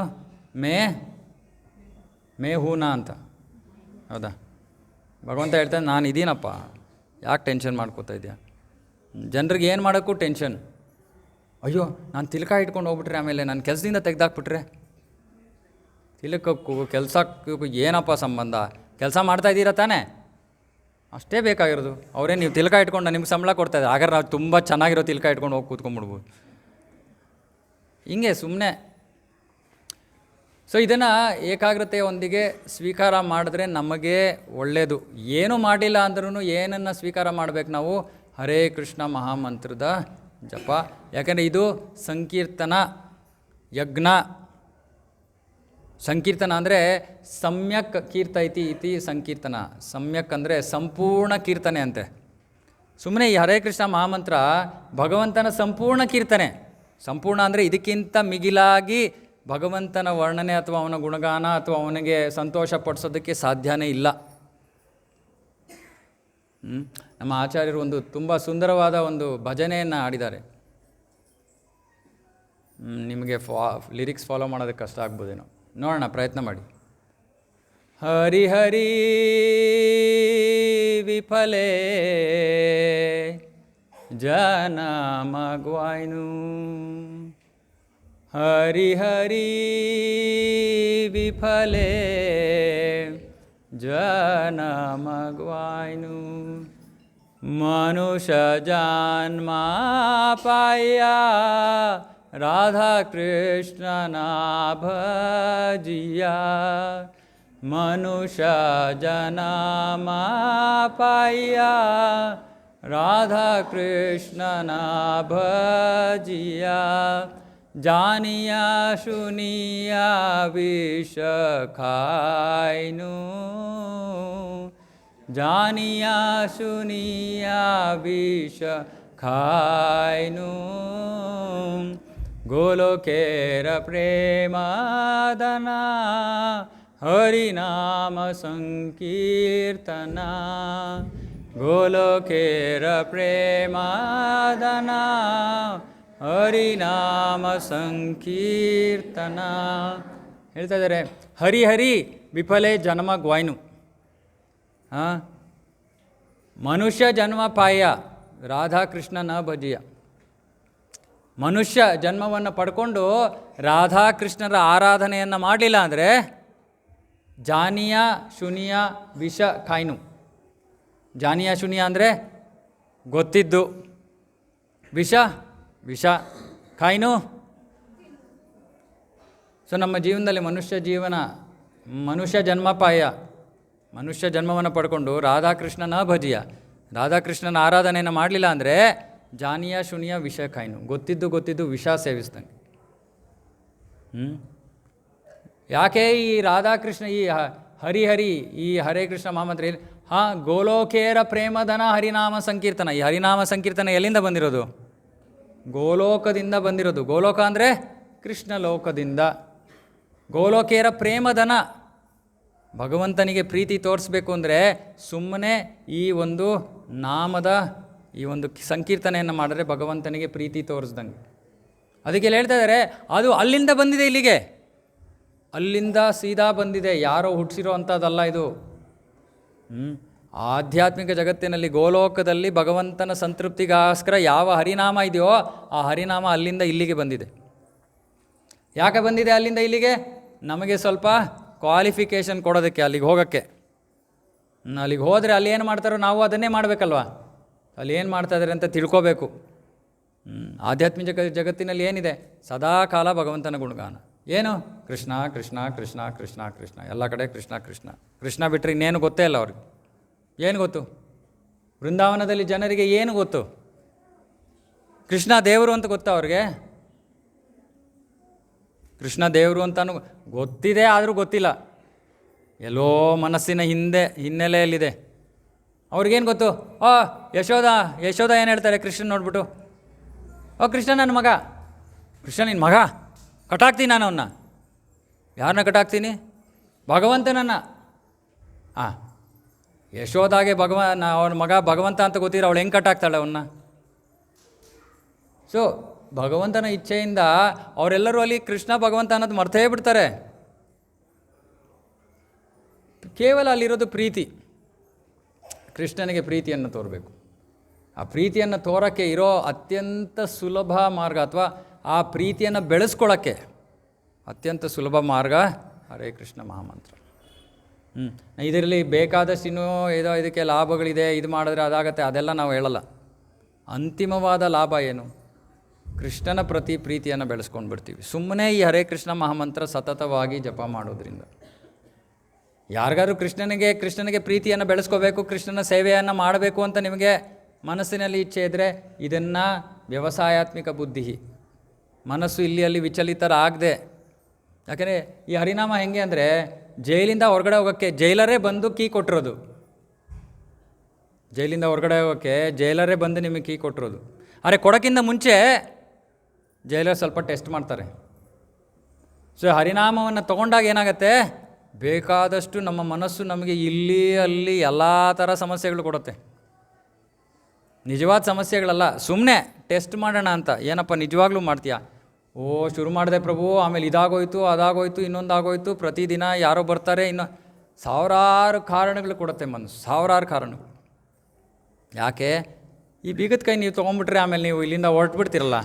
ಮೇ ಹೂನಾ ಅಂತ. ಹೌದಾ? ಭಗವಂತ ಹೇಳ್ತಾನೆ, ನಾನು ಇದ್ದೀನಪ್ಪ, ಯಾಕೆ ಟೆನ್ಷನ್ ಮಾಡ್ಕೋತಾ ಇದೆಯಾ? ಜನರಿಗೆ ಏನು ಮಾಡೋಕ್ಕೂ ಟೆನ್ಷನ್. ಅಯ್ಯೋ, ನಾನು ತಿಲಕ ಇಟ್ಕೊಂಡು ಹೋಗ್ಬಿಟ್ರೆ, ಆಮೇಲೆ ನನ್ನ ಕೆಲಸದಿಂದ ತೆಗೆದಾಕ್ಬಿಟ್ರೆ, ತಿಲಕಕ್ಕೂ ಕೆಲಸಕ್ಕೂ ಏನಪ್ಪ ಸಂಬಂಧ? ಕೆಲಸ ಮಾಡ್ತಾಯಿದ್ದೀರಾ ತಾನೇ? ಅಷ್ಟೇ ಬೇಕಾಗಿರೋದು. ಅವರೇ ನೀವು ತಿಲಕ ಇಟ್ಕೊಂಡು ನಿಮ್ಗೆ ಸಂಬಳ ಕೊಡ್ತಾಯಿದ್ದಾರೆ, ಹಾಗಾದ್ರೆ ನಾವು ತುಂಬ ಚೆನ್ನಾಗಿರೋ ತಿಲಕ ಇಟ್ಕೊಂಡು ಹೋಗಿ ಕೂತ್ಕೊಂಡ್ಬಿಡ್ಬೋದು. ಹಿಂಗೆ ಸುಮ್ಮನೆ. ಸೊ ಇದನ್ನು ಏಕಾಗ್ರತೆಯೊಂದಿಗೆ ಸ್ವೀಕಾರ ಮಾಡಿದ್ರೆ ನಮಗೆ ಒಳ್ಳೆಯದು. ಏನೂ ಮಾಡಿಲ್ಲ ಅಂದ್ರೂ ಏನನ್ನು ಸ್ವೀಕಾರ ಮಾಡಬೇಕು ನಾವು? ಹರೇ ಕೃಷ್ಣ ಮಹಾಮಂತ್ರದ ಜಪ. ಯಾಕಂದರೆ ಇದು ಸಂಕೀರ್ತನ ಯಜ್ಞ. ಸಂಕೀರ್ತನ ಅಂದರೆ ಸಮ್ಯಕ್ ಕೀರ್ತೈತಿ ಇತಿ ಸಂಕೀರ್ತನ. ಸಮ್ಯಕ್ ಅಂದರೆ ಸಂಪೂರ್ಣ ಕೀರ್ತನೆ ಅಂತೆ. ಸುಮ್ಮನೆ ಈ ಹರೇ ಕೃಷ್ಣ ಮಹಾಮಂತ್ರ ಭಗವಂತನ ಸಂಪೂರ್ಣ ಕೀರ್ತನೆ. ಸಂಪೂರ್ಣ ಅಂದರೆ ಇದಕ್ಕಿಂತ ಮಿಗಿಲಾಗಿ ಭಗವಂತನ ವರ್ಣನೆ ಅಥವಾ ಅವನ ಗುಣಗಾನ ಅಥವಾ ಅವನಿಗೆ ಸಂತೋಷ ಪಡಿಸೋದಕ್ಕೆ ಸಾಧ್ಯನೇ ಇಲ್ಲ. ನಮ್ಮ ಆಚಾರ್ಯರು ಒಂದು ತುಂಬ ಸುಂದರವಾದ ಒಂದು ಭಜನೆಯನ್ನು ಹಾಡಿದ್ದಾರೆ. ನಿಮಗೆ ಲಿರಿಕ್ಸ್ ಫಾಲೋ ಮಾಡೋದಕ್ಕೆ ಕಷ್ಟ ಆಗ್ಬೋದೇನೋ, ನೋಡೋಣ, ಪ್ರಯತ್ನ ಮಾಡಿ. ಹರಿ ಹರಿ ವಿಫಲೇ ಜನ ಮಗ್ವಾಯ್ನು, ಹರಿ ಹರಿ ವಿಫಲೇ ಜನ ಮಗ್ವಾಯ್ನು, ಮನುಷ್ಯ ಜನ್ಮ ಪಾಯ ರಾಧಾ ಕೃಷ್ಣನ ಭಜಿಯ, ಮನುಷ್ಯ ಜನ್ಮ ಪಾಯ ರಾಧಾ ಕೃಷ್ಣನ ಭಜಿಯ, ಜಾನಿಯಾ ಶುನಿಯಾ ವಿಷ ಖಾಯ್ನು, ಜಾನಿಯಾ ಶುನಿಯಾ ವಿಷ ಖಾಯ್ನು, ಗೋಲೋಕೇರ ಪ್ರೇಮಾದನ ಹರಿನಾಮ ಸಂಕೀರ್ತನ, ಗೋಲೋಕೇರ ಪ್ರೇಮಾದನ ಹರಿನಾಮ ಸಂಕೀರ್ತನ. ಹೇಳ್ತಾ ಇದ್ದಾರೆ, ಹರಿ ಹರಿ ವಿಫಲೆ ಜನ್ಮ ಗ್ವಾಯ್ನು. ಮನುಷ್ಯ ಜನ್ಮ ಪಾಯ ರಾಧಾಕೃಷ್ಣನ ಭಜಿಯ. ಮನುಷ್ಯ ಜನ್ಮವನ್ನು ಪಡ್ಕೊಂಡು ರಾಧಾಕೃಷ್ಣರ ಆರಾಧನೆಯನ್ನು ಮಾಡಲಿಲ್ಲ ಅಂದರೆ ಜಾನಿಯ ಶುನಿಯ ವಿಷ ಖಾಯ್ನು. ಜಾನಿಯ ಶುನಿಯ ಅಂದರೆ ಗೊತ್ತಿದ್ದು, ವಿಷ ವಿಷ ಖಾಯ್ನು. ಸೊ ನಮ್ಮ ಜೀವನದಲ್ಲಿ ಮನುಷ್ಯ ಜನ್ಮಪಾಯ, ಮನುಷ್ಯ ಜನ್ಮವನ್ನು ಪಡ್ಕೊಂಡು ರಾಧಾಕೃಷ್ಣನ ಭಜಿಯ, ರಾಧಾಕೃಷ್ಣನ ಆರಾಧನೆಯನ್ನು ಮಾಡಲಿಲ್ಲ ಅಂದರೆ ಜಾನಿಯ ಶುನಿಯ ವಿಷ ಖಾಯ್ನು, ಗೊತ್ತಿದ್ದು ವಿಷ ಸೇವಿಸ್ದಂಗೆ. ಯಾಕೆ ಈ ರಾಧಾಕೃಷ್ಣ ಈ ಹರಿಹರಿ ಈ ಹರೇ ಕೃಷ್ಣ ಮಹಾಮಂತ್ರ ಗೋಲೋಕೇರ ಪ್ರೇಮಧನ ಹರಿನಾಮ ಸಂಕೀರ್ತನ. ಈ ಹರಿನಾಮ ಸಂಕೀರ್ತನ ಎಲ್ಲಿಂದ ಬಂದಿರೋದು? ಗೋಲೋಕದಿಂದ ಬಂದಿರೋದು. ಗೋಲೋಕ ಅಂದರೆ ಕೃಷ್ಣ ಲೋಕದಿಂದ. ಗೋಲೋಕೇರ ಪ್ರೇಮಧನ, ಭಗವಂತನಿಗೆ ಪ್ರೀತಿ ತೋರಿಸ್ಬೇಕು ಅಂದರೆ ಸುಮ್ಮನೆ ಈ ಒಂದು ನಾಮದ ಈ ಒಂದು ಸಂಕೀರ್ತನೆಯನ್ನು ಮಾಡಿದ್ರೆ ಭಗವಂತನಿಗೆ ಪ್ರೀತಿ ತೋರಿಸ್ದಂಗೆ. ಅದಕ್ಕೆ ಹೇಳ್ತಾ ಇದ್ದಾರೆ, ಅದು ಅಲ್ಲಿಂದ ಬಂದಿದೆ ಇಲ್ಲಿಗೆ, ಅಲ್ಲಿಂದ ಸೀದಾ ಬಂದಿದೆ, ಯಾರೋ ಹುಟ್ಟಿಸಿರೋ ಅಂಥದ್ದಲ್ಲ ಇದು. ಆಧ್ಯಾತ್ಮಿಕ ಜಗತ್ತಿನಲ್ಲಿ ಗೋಲೋಕದಲ್ಲಿ ಭಗವಂತನ ಸಂತೃಪ್ತಿಗೋಸ್ಕರ ಯಾವ ಹರಿನಾಮ ಇದೆಯೋ ಆ ಹರಿನಾಮ ಅಲ್ಲಿಂದ ಇಲ್ಲಿಗೆ ಬಂದಿದೆ. ಯಾಕೆ ಬಂದಿದೆ ಅಲ್ಲಿಂದ ಇಲ್ಲಿಗೆ? ನಮಗೆ ಸ್ವಲ್ಪ ಕ್ವಾಲಿಫಿಕೇಷನ್ ಕೊಡೋದಕ್ಕೆ, ಅಲ್ಲಿಗೆ ಹೋಗೋಕ್ಕೆ. ಅಲ್ಲಿಗೆ ಹೋದರೆ ಅಲ್ಲಿ ಏನು ಮಾಡ್ತಾರೋ ನಾವು ಅದನ್ನೇ ಮಾಡಬೇಕಲ್ವ. ಅಲ್ಲಿ ಏನು ಮಾಡ್ತಾಯಿದ್ದಾರೆ ಅಂತ ತಿಳ್ಕೋಬೇಕು. ಆಧ್ಯಾತ್ಮಿಕ ಜಗತ್ತಿನಲ್ಲಿ ಏನಿದೆ? ಸದಾ ಕಾಲ ಭಗವಂತನ ಗುಣಗಾನ. ಏನು? ಕೃಷ್ಣ ಕೃಷ್ಣ ಕೃಷ್ಣ ಕೃಷ್ಣ ಕೃಷ್ಣ, ಎಲ್ಲ ಕಡೆ ಕೃಷ್ಣ ಕೃಷ್ಣ ಕೃಷ್ಣ ಬಿಟ್ಟರೆ ಇನ್ನೇನು ಗೊತ್ತೇ ಇಲ್ಲ ಅವ್ರಿಗೆ. ಏನು ಗೊತ್ತು? ಬೃಂದಾವನದಲ್ಲಿ ಜನರಿಗೆ ಏನು ಗೊತ್ತು? ಕೃಷ್ಣ ದೇವರು ಅಂತ ಗೊತ್ತಾ ಅವ್ರಿಗೆ? ಕೃಷ್ಣ ದೇವರು ಅಂತಾನು ಗೊತ್ತಿದೆ, ಆದರೂ ಗೊತ್ತಿಲ್ಲ. ಎಲ್ಲೋ ಮನಸ್ಸಿನ ಹಿನ್ನೆಲೆಯಲ್ಲಿದೆ. ಅವ್ರಿಗೇನು ಗೊತ್ತು? ಯಶೋದ ಏನು ಹೇಳ್ತಾರೆ ಕೃಷ್ಣನ್ ನೋಡ್ಬಿಟ್ಟು? ಕೃಷ್ಣ ನನ್ನ ಮಗ, ಕೃಷ್ಣ ನಿನ್ನ ಮಗ, ಕಟಾಕ್ತೀನಿ ನಾನು ಅವನ್ನ. ಯಾರನ್ನ ಕಟಾಕ್ತೀನಿ? ಭಗವಂತನನ್ನು. ಯಶೋದಾಗೆ ಅವನ ಮಗ ಭಗವಂತ ಅಂತ ಗೊತ್ತಿರೋ ಅವಳು ಹೆಂಗೆ ಕಟ್ಟಾಗ್ತಾಳೆ ಅವನ್ನ? ಸೊ ಭಗವಂತನ ಇಚ್ಛೆಯಿಂದ ಅವರೆಲ್ಲರೂ ಅಲ್ಲಿ ಕೃಷ್ಣ ಭಗವಂತ ಅನ್ನೋದು ಮರ್ತೇ ಬಿಡ್ತಾರೆ. ಕೇವಲ ಅಲ್ಲಿರೋದು ಪ್ರೀತಿ. ಕೃಷ್ಣನಿಗೆ ಪ್ರೀತಿಯನ್ನು ತೋರಬೇಕು. ಆ ಪ್ರೀತಿಯನ್ನು ತೋರೋಕ್ಕೆ ಇರೋ ಅತ್ಯಂತ ಸುಲಭ ಮಾರ್ಗ, ಅಥವಾ ಆ ಪ್ರೀತಿಯನ್ನು ಬೆಳೆಸ್ಕೊಳ್ಳೋಕ್ಕೆ ಅತ್ಯಂತ ಸುಲಭ ಮಾರ್ಗ ಹರೇ ಕೃಷ್ಣ ಮಹಾಮಂತ್ರ. ಇದರಲ್ಲಿ ಬೇಕಾದಷ್ಟು ಇನ್ನೂ ಏನೋ ಇದಕ್ಕೆ ಲಾಭಗಳಿದೆ, ಇದು ಮಾಡಿದ್ರೆ ಅದಾಗತ್ತೆ, ಅದೆಲ್ಲ ನಾವು ಹೇಳಲ್ಲ. ಅಂತಿಮವಾದ ಲಾಭ ಏನು? ಕೃಷ್ಣನ ಪ್ರತಿ ಪ್ರೀತಿಯನ್ನು ಬೆಳೆಸ್ಕೊಂಡು ಬಿಡ್ತೀವಿ ಸುಮ್ಮನೆ ಈ ಹರೇ ಕೃಷ್ಣ ಮಹಾಮಂತ್ರ ಸತತವಾಗಿ ಜಪ ಮಾಡೋದ್ರಿಂದ. ಯಾರಿಗಾದ್ರೂ ಕೃಷ್ಣನಿಗೆ ಪ್ರೀತಿಯನ್ನು ಬೆಳೆಸ್ಕೋಬೇಕು, ಕೃಷ್ಣನ ಸೇವೆಯನ್ನು ಮಾಡಬೇಕು ಅಂತ ನಿಮಗೆ ಮನಸ್ಸಿನಲ್ಲಿ ಇಚ್ಛೆ ಇದ್ದರೆ, ಇದನ್ನು ವ್ಯವಸಾಯಾತ್ಮಿಕ ಬುದ್ಧಿ, ಮನಸ್ಸು ಇಲ್ಲಿ ಅಲ್ಲಿ ವಿಚಲಿತರಾಗದೆ. ಯಾಕೆಂದರೆ ಈ ಹರಿನಾಮ ಹೆಂಗೆ ಅಂದರೆ, ಜೈಲಿಂದ ಹೊರಗಡೆ ಹೋಗೋಕ್ಕೆ ಜೈಲರೇ ಬಂದು ಕೀ ಕೊಟ್ಟಿರೋದು. ಜೈಲಿಂದ ಹೊರಗಡೆ ಹೋಗೋಕ್ಕೆ ಜೈಲರೇ ಬಂದು ನಿಮಗೆ ಕೀ ಕೊಟ್ಟಿರೋದು. ಆದರೆ ಕೊಡೋಕ್ಕಿಂತ ಮುಂಚೆ ಜೈಲರ್ ಸ್ವಲ್ಪ ಟೆಸ್ಟ್ ಮಾಡ್ತಾರೆ. ಸೊ ಹರಿನಾಮವನ್ನು ತೊಗೊಂಡಾಗ ಏನಾಗುತ್ತೆ? ಬೇಕಾದಷ್ಟು ನಮ್ಮ ಮನಸ್ಸು ನಮಗೆ ಇಲ್ಲಿ ಅಲ್ಲಿ ಎಲ್ಲ ಥರ ಸಮಸ್ಯೆಗಳು ಕೊಡುತ್ತೆ. ನಿಜವಾದ ಸಮಸ್ಯೆಗಳಲ್ಲ, ಸುಮ್ಮನೆ ಟೆಸ್ಟ್ ಮಾಡೋಣ ಅಂತ. ಏನಪ್ಪ ನಿಜವಾಗ್ಲೂ ಮಾಡ್ತೀಯಾ? ಶುರು ಮಾಡಿದೆ ಪ್ರಭು, ಆಮೇಲೆ ಇದಾಗೋಯ್ತು ಅದಾಗೋಯ್ತು ಇನ್ನೊಂದಾಗೋಯ್ತು, ಪ್ರತಿದಿನ ಯಾರೋ ಬರ್ತಾರೆ, ಸಾವಿರಾರು ಕಾರಣಗಳು ಕೊಡುತ್ತೆ ಮನಸ್ಸು, ಸಾವಿರಾರು ಕಾರಣಗಳು. ಯಾಕೆ? ಈ ಬೀಗದ ಕೈ ನೀವು ತೊಗೊಂಡ್ಬಿಟ್ರೆ ಆಮೇಲೆ ನೀವು ಇಲ್ಲಿಂದ ಹೊರಟ್ಬಿಡ್ತೀರಲ್ಲ.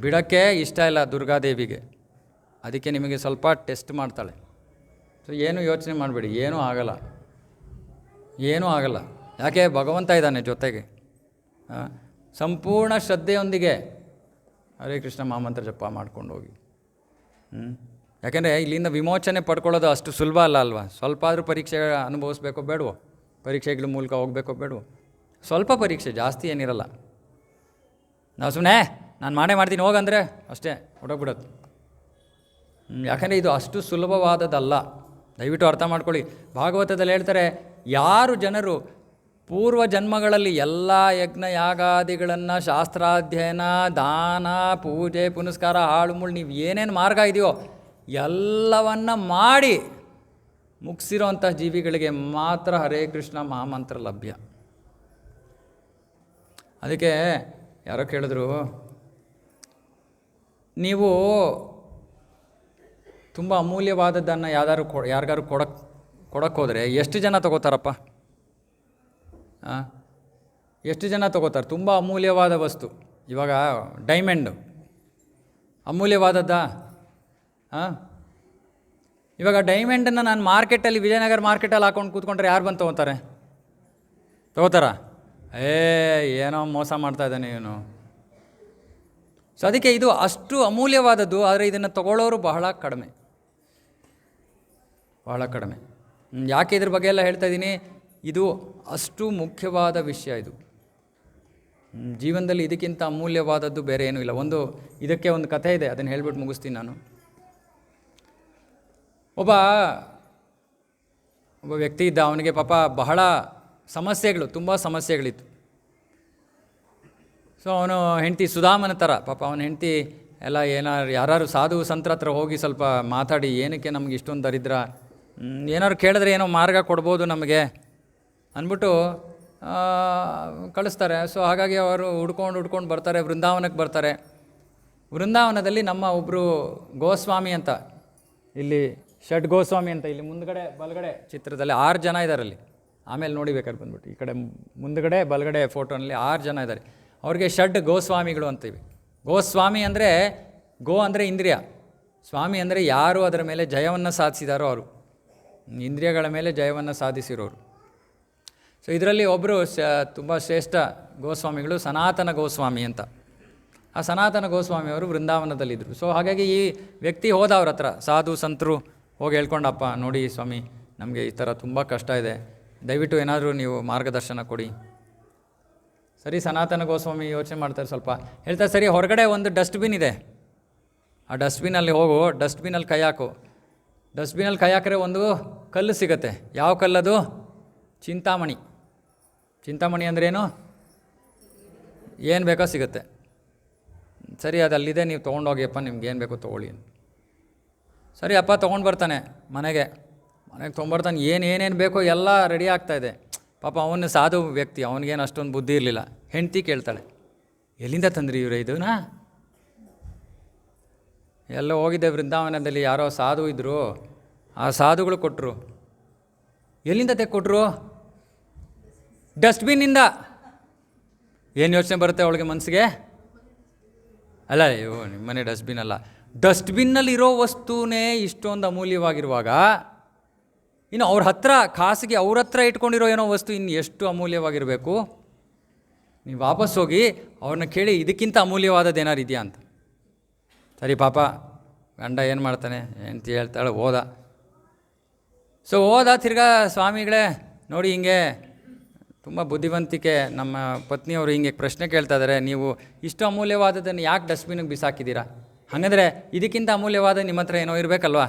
ಬಿಡೋಕ್ಕೆ ಇಷ್ಟ ಇಲ್ಲ ದುರ್ಗಾದೇವಿಗೆ, ಅದಕ್ಕೆ ನಿಮಗೆ ಸ್ವಲ್ಪ ಟೆಸ್ಟ್ ಮಾಡ್ತಾಳೆ. ಸೊ ಏನು ಯೋಚನೆ ಮಾಡಬೇಡಿ, ಏನೂ ಆಗಲ್ಲ, ಏನೂ ಆಗಲ್ಲ. ಯಾಕೆ? ಭಗವಂತ ಇದ್ದಾನೆ ಜೊತೆಗೆ. ಸಂಪೂರ್ಣ ಶ್ರದ್ಧೆಯೊಂದಿಗೆ ಹರೇ ಕೃಷ್ಣ ಮಹಾಮಂತ್ರ ಜಪ ಮಾಡ್ಕೊಂಡು ಹೋಗಿ. ಯಾಕೆಂದರೆ ಇಲ್ಲಿಂದ ವಿಮೋಚನೆ ಪಡ್ಕೊಳ್ಳೋದು ಅಷ್ಟು ಸುಲಭ ಅಲ್ವಾ? ಸ್ವಲ್ಪ ಆದರೂ ಪರೀಕ್ಷೆ ಅನುಭವಿಸ್ಬೇಕೋ ಬೇಡವೋ? ಪರೀಕ್ಷೆಗಳ ಮೂಲಕ ಹೋಗಬೇಕೋ ಬೇಡವೋ? ಸ್ವಲ್ಪ ಪರೀಕ್ಷೆ, ಜಾಸ್ತಿ ಏನಿರಲ್ಲ. ನಾವು ಸುಮ್ಮನೆ ನಾನು ಮಾಡ್ತೀನಿ ಹೋಗಂದರೆ ಅಷ್ಟೇ ಹೊಡೋಗ್ಬಿಡೋದು. ಯಾಕಂದರೆ ಇದು ಅಷ್ಟು ಸುಲಭವಾದದ್ದಲ್ಲ, ದಯವಿಟ್ಟು ಅರ್ಥ ಮಾಡ್ಕೊಳ್ಳಿ. ಭಾಗವತದಲ್ಲಿ ಹೇಳ್ತಾರೆ, ಯಾರು ಜನರು ಪೂರ್ವ ಜನ್ಮಗಳಲ್ಲಿ ಎಲ್ಲ ಯಜ್ಞ ಯಾಗಾದಿಗಳನ್ನು, ಶಾಸ್ತ್ರಾಧ್ಯಯನ, ದಾನ, ಪೂಜೆ ಪುನಸ್ಕಾರ, ಹಾಳು ಮುಳು, ನೀವು ಏನೇನು ಮಾರ್ಗ ಇದೆಯೋ ಎಲ್ಲವನ್ನ ಮಾಡಿ ಮುಗಿಸಿರೋಂಥ ಜೀವಿಗಳಿಗೆ ಮಾತ್ರ ಹರೇ ಕೃಷ್ಣ ಮಹಾಮಂತ್ರ ಲಭ್ಯ. ಅದಕ್ಕೆ ಯಾರೋ ಕೇಳಿದ್ರು, ನೀವು ತುಂಬ ಅಮೂಲ್ಯವಾದದ್ದನ್ನು ಯಾರಿಗಾರು ಕೊಡಕ್ಕೆ ಹೋದರೆ ಎಷ್ಟು ಜನ ತೊಗೋತಾರಪ್ಪ? ಎಷ್ಟು ಜನ ತೊಗೋತಾರೆ? ತುಂಬ ಅಮೂಲ್ಯವಾದ ವಸ್ತು. ಇವಾಗ ಡೈಮಂಡು ಅಮೂಲ್ಯವಾದದ್ದಾ? ಇವಾಗ ಡೈಮಂಡನ್ನು ನಾನು ಮಾರ್ಕೆಟಲ್ಲಿ, ವಿಜಯನಗರ ಮಾರ್ಕೆಟಲ್ಲಿ ಹಾಕೊಂಡು ಕೂತ್ಕೊಂಡ್ರೆ ಯಾರು ಬಂದು ತೊಗೋತಾರೆ? ತೊಗೋತಾರಾ? ಏನೋ ಮೋಸ ಮಾಡ್ತಾ ಇದ್ದಾನೆ ಇವನು. ಸೊ ಅದಕ್ಕೆ ಇದು ಅಷ್ಟು ಅಮೂಲ್ಯವಾದದ್ದು, ಆದರೆ ಇದನ್ನು ತಗೊಳ್ಳೋರು ಬಹಳ ಕಡಿಮೆ. ಯಾಕೆ ಇದ್ರ ಬಗ್ಗೆ ಎಲ್ಲ ಹೇಳ್ತಾ ಇದ್ದೀನಿ? ಇದು ಅಷ್ಟು ಮುಖ್ಯವಾದ ವಿಷಯ. ಇದು ಜೀವನದಲ್ಲಿ ಇದಕ್ಕಿಂತ ಅಮೂಲ್ಯವಾದದ್ದು ಬೇರೆ ಏನೂ ಇಲ್ಲ. ಇದಕ್ಕೆ ಒಂದು ಕಥೆ ಇದೆ, ಅದನ್ನು ಹೇಳ್ಬಿಟ್ಟು ಮುಗಿಸ್ತೀನಿ ನಾನು. ಒಬ್ಬ ವ್ಯಕ್ತಿ ಇದ್ದ, ಅವನಿಗೆ ಪಾಪ ಬಹಳ ತುಂಬ ಸಮಸ್ಯೆಗಳಿತ್ತು. ಸೊ ಅವನು ಹೆಂಡತಿ ಸುಧಾಮನ ಥರ, ಪಾಪ ಅವನ ಹೆಂಡತಿ ಎಲ್ಲ ಯಾರು ಸಾಧು ಸಂತರ ಹತ್ರ ಹೋಗಿ ಸ್ವಲ್ಪ ಮಾತಾಡಿ, ಏನಕ್ಕೆ ನಮ್ಗೆ ಇಷ್ಟೊಂದು ದರಿದ್ರ, ಏನಾದ್ರು ಕೇಳಿದ್ರೆ ಏನೋ ಮಾರ್ಗ ಕೊಡ್ಬೋದು ನಮಗೆ ಅಂದ್ಬಿಟ್ಟು ಕಳಿಸ್ತಾರೆ. ಸೊ ಹಾಗಾಗಿ ಅವರು ಹುಡ್ಕೊಂಡು ಬರ್ತಾರೆ, ವೃಂದಾವನಕ್ಕೆ ಬರ್ತಾರೆ. ವೃಂದಾವನದಲ್ಲಿ ನಮ್ಮ ಒಬ್ಬರು ಗೋಸ್ವಾಮಿ ಅಂತ, ಇಲ್ಲಿ ಷಡ್ ಗೋಸ್ವಾಮಿ ಅಂತ, ಇಲ್ಲಿ ಮುಂದ್ಗಡೆ ಬಲಗಡೆ ಚಿತ್ರದಲ್ಲಿ 6 ಜನ ಇದ್ದಾರಲ್ಲಿ. ಆಮೇಲೆ ನೋಡಿಬೇಕಾದ್ರೆ ಬಂದ್ಬಿಟ್ಟು ಈ ಕಡೆ ಮುಂದ್ಗಡೆ ಬಲಗಡೆ ಫೋಟೋನಲ್ಲಿ 6 ಜನ ಇದ್ದಾರೆ. ಅವ್ರಿಗೆ ಷಡ್ ಗೋಸ್ವಾಮಿಗಳು ಅಂತೀವಿ. ಗೋಸ್ವಾಮಿ ಅಂದರೆ, ಗೋ ಅಂದರೆ ಇಂದ್ರಿಯ, ಸ್ವಾಮಿ ಅಂದರೆ ಯಾರು ಅದರ ಮೇಲೆ ಜಯವನ್ನು ಸಾಧಿಸಿದಾರೋ ಅವರು, ಇಂದ್ರಿಯಗಳ ಮೇಲೆ ಜಯವನ್ನು ಸಾಧಿಸಿರೋರು. ಸೊ ಇದರಲ್ಲಿ ಒಬ್ಬರು ತುಂಬ ಶ್ರೇಷ್ಠ ಗೋಸ್ವಾಮಿಗಳು ಸನಾತನ ಗೋಸ್ವಾಮಿ ಅಂತ. ಆ ಸನಾತನ ಗೋಸ್ವಾಮಿಯವರು ವೃಂದಾವನದಲ್ಲಿದ್ದರು. ಸೊ ಹಾಗಾಗಿ ಈ ವ್ಯಕ್ತಿ ಹೋದ ಅವ್ರ ಹತ್ರ, ಸಾಧು ಸಂತರು ಹೋಗಿ ಹೇಳ್ಕೊಂಡಪ್ಪ, ನೋಡಿ ಸ್ವಾಮಿ, ನಮಗೆ ಈ ಥರ ತುಂಬ ಕಷ್ಟ ಇದೆ, ದಯವಿಟ್ಟು ಏನಾದರೂ ನೀವು ಮಾರ್ಗದರ್ಶನ ಕೊಡಿ. ಸರಿ, ಸನಾತನ ಗೋಸ್ವಾಮಿ ಯೋಚನೆ ಮಾಡ್ತಾರೆ ಸ್ವಲ್ಪ, ಹೇಳ್ತಾರೆ ಸರಿ, ಹೊರಗಡೆ ಒಂದು ಡಸ್ಟ್ಬಿನ್ ಇದೆ, ಆ ಡಸ್ಟ್ಬಿನಲ್ಲಿ ಹೋಗು, ಡಸ್ಟ್ಬಿನಲ್ಲಿ ಕೈ ಹಾಕು. ಡಸ್ಟ್ಬಿನಲ್ಲಿ ಕೈ ಹಾಕಿದ್ರೆ ಒಂದು ಕಲ್ಲು ಸಿಗುತ್ತೆ. ಯಾವ ಕಲ್ಲದು? ಚಿಂತಾಮಣಿ. ಚಿಂತಾಮಣಿ ಅಂದ್ರೇನು? ಏನು ಬೇಕೋ ಸಿಗುತ್ತೆ. ಸರಿ, ಅದು ಅಲ್ಲಿದೆ, ನೀವು ತೊಗೊಂಡೋಗಿಯಪ್ಪ, ನಿಮ್ಗೆ ಏನು ಬೇಕೋ ತೊಗೊಳ್ಳಿ. ಸರಿ ಅಪ್ಪ ತೊಗೊಂಡು ಬರ್ತಾನೆ ಮನೆಗೆ ತೊಗೊಂಬರ್ತಾನೆ. ಏನೇನು ಬೇಕೋ ಎಲ್ಲ ರೆಡಿ ಆಗ್ತಾಯಿದೆ. ಪಾಪ ಅವನು ಸಾಧು ವ್ಯಕ್ತಿ, ಅವನಿಗೇನು ಅಷ್ಟೊಂದು ಬುದ್ಧಿ ಇರಲಿಲ್ಲ. ಹೆಂಡ್ತಿ ಕೇಳ್ತಾಳೆ, ಎಲ್ಲಿಂದ ತಂದ್ರಿ ಇವ್ರೆ ಇದನ್ನ? ಎಲ್ಲ ಹೋಗಿದ್ದೆ ವೃಂದಾವನದಲ್ಲಿ, ಯಾರೋ ಸಾಧು ಇದ್ದರು, ಆ ಸಾಧುಗಳು ಕೊಟ್ಟರು. ಎಲ್ಲಿಂದ ತೆಕ್ಕೊಟ್ರು? ಡಸ್ಟ್ಬಿನ್ನಿಂದ. ಏನು ಯೋಚನೆ ಬರುತ್ತೆ ಅವಳಿಗೆ ಮನಸ್ಸಿಗೆ? ಅಲ್ಲ, ಅಯ್ಯೋ ನಿಮ್ಮನೆ ಡಸ್ಟ್ಬಿನ್ ಅಲ್ಲ, ಡಸ್ಟ್ಬಿನ್ನಲ್ಲಿರೋ ವಸ್ತುನೇ ಇಷ್ಟೊಂದು ಅಮೂಲ್ಯವಾಗಿರುವಾಗ ಇನ್ನು ಅವ್ರ ಹತ್ರ ಖಾಸಗಿ ಅವ್ರ ಹತ್ರ ಇಟ್ಕೊಂಡಿರೋ ಏನೋ ವಸ್ತು ಇನ್ನು ಎಷ್ಟು ಅಮೂಲ್ಯವಾಗಿರಬೇಕು? ನೀವು ವಾಪಸ್ ಹೋಗಿ ಅವ್ರನ್ನ ಕೇಳಿ, ಇದಕ್ಕಿಂತ ಅಮೂಲ್ಯವಾದದ್ದು ಏನಾರು ಇದೆಯಾ ಅಂತ. ಸರಿ ಪಾಪ ಗಂಡ ಏನು ಮಾಡ್ತಾನೆ, ಹೆಂಡ್ತಿ ಹೇಳ್ತಾಳೆ, ಹೋದ. ಸೊ ಹೋದ, ತಿರ್ಗಾ ಸ್ವಾಮಿಗಳೇ ನೋಡಿ, ಹಿಂಗೆ ತುಂಬ ಬುದ್ಧಿವಂತಿಕೆ ನಮ್ಮ ಪತ್ನಿಯವರು ಹಿಂಗೆ ಪ್ರಶ್ನೆ ಕೇಳ್ತಾ ಇದ್ದಾರೆ, ನೀವು ಇಷ್ಟು ಅಮೂಲ್ಯವಾದದ್ದನ್ನು ಯಾಕೆ ಡಸ್ಟ್ಬಿನ್ಗೆ ಬಿಸಾಕಿದ್ದೀರಾ? ಹಾಗಂದರೆ ಇದಕ್ಕಿಂತ ಅಮೂಲ್ಯವಾದ ನಿಮ್ಮ ಹತ್ರ ಏನೋ ಇರಬೇಕಲ್ವಾ?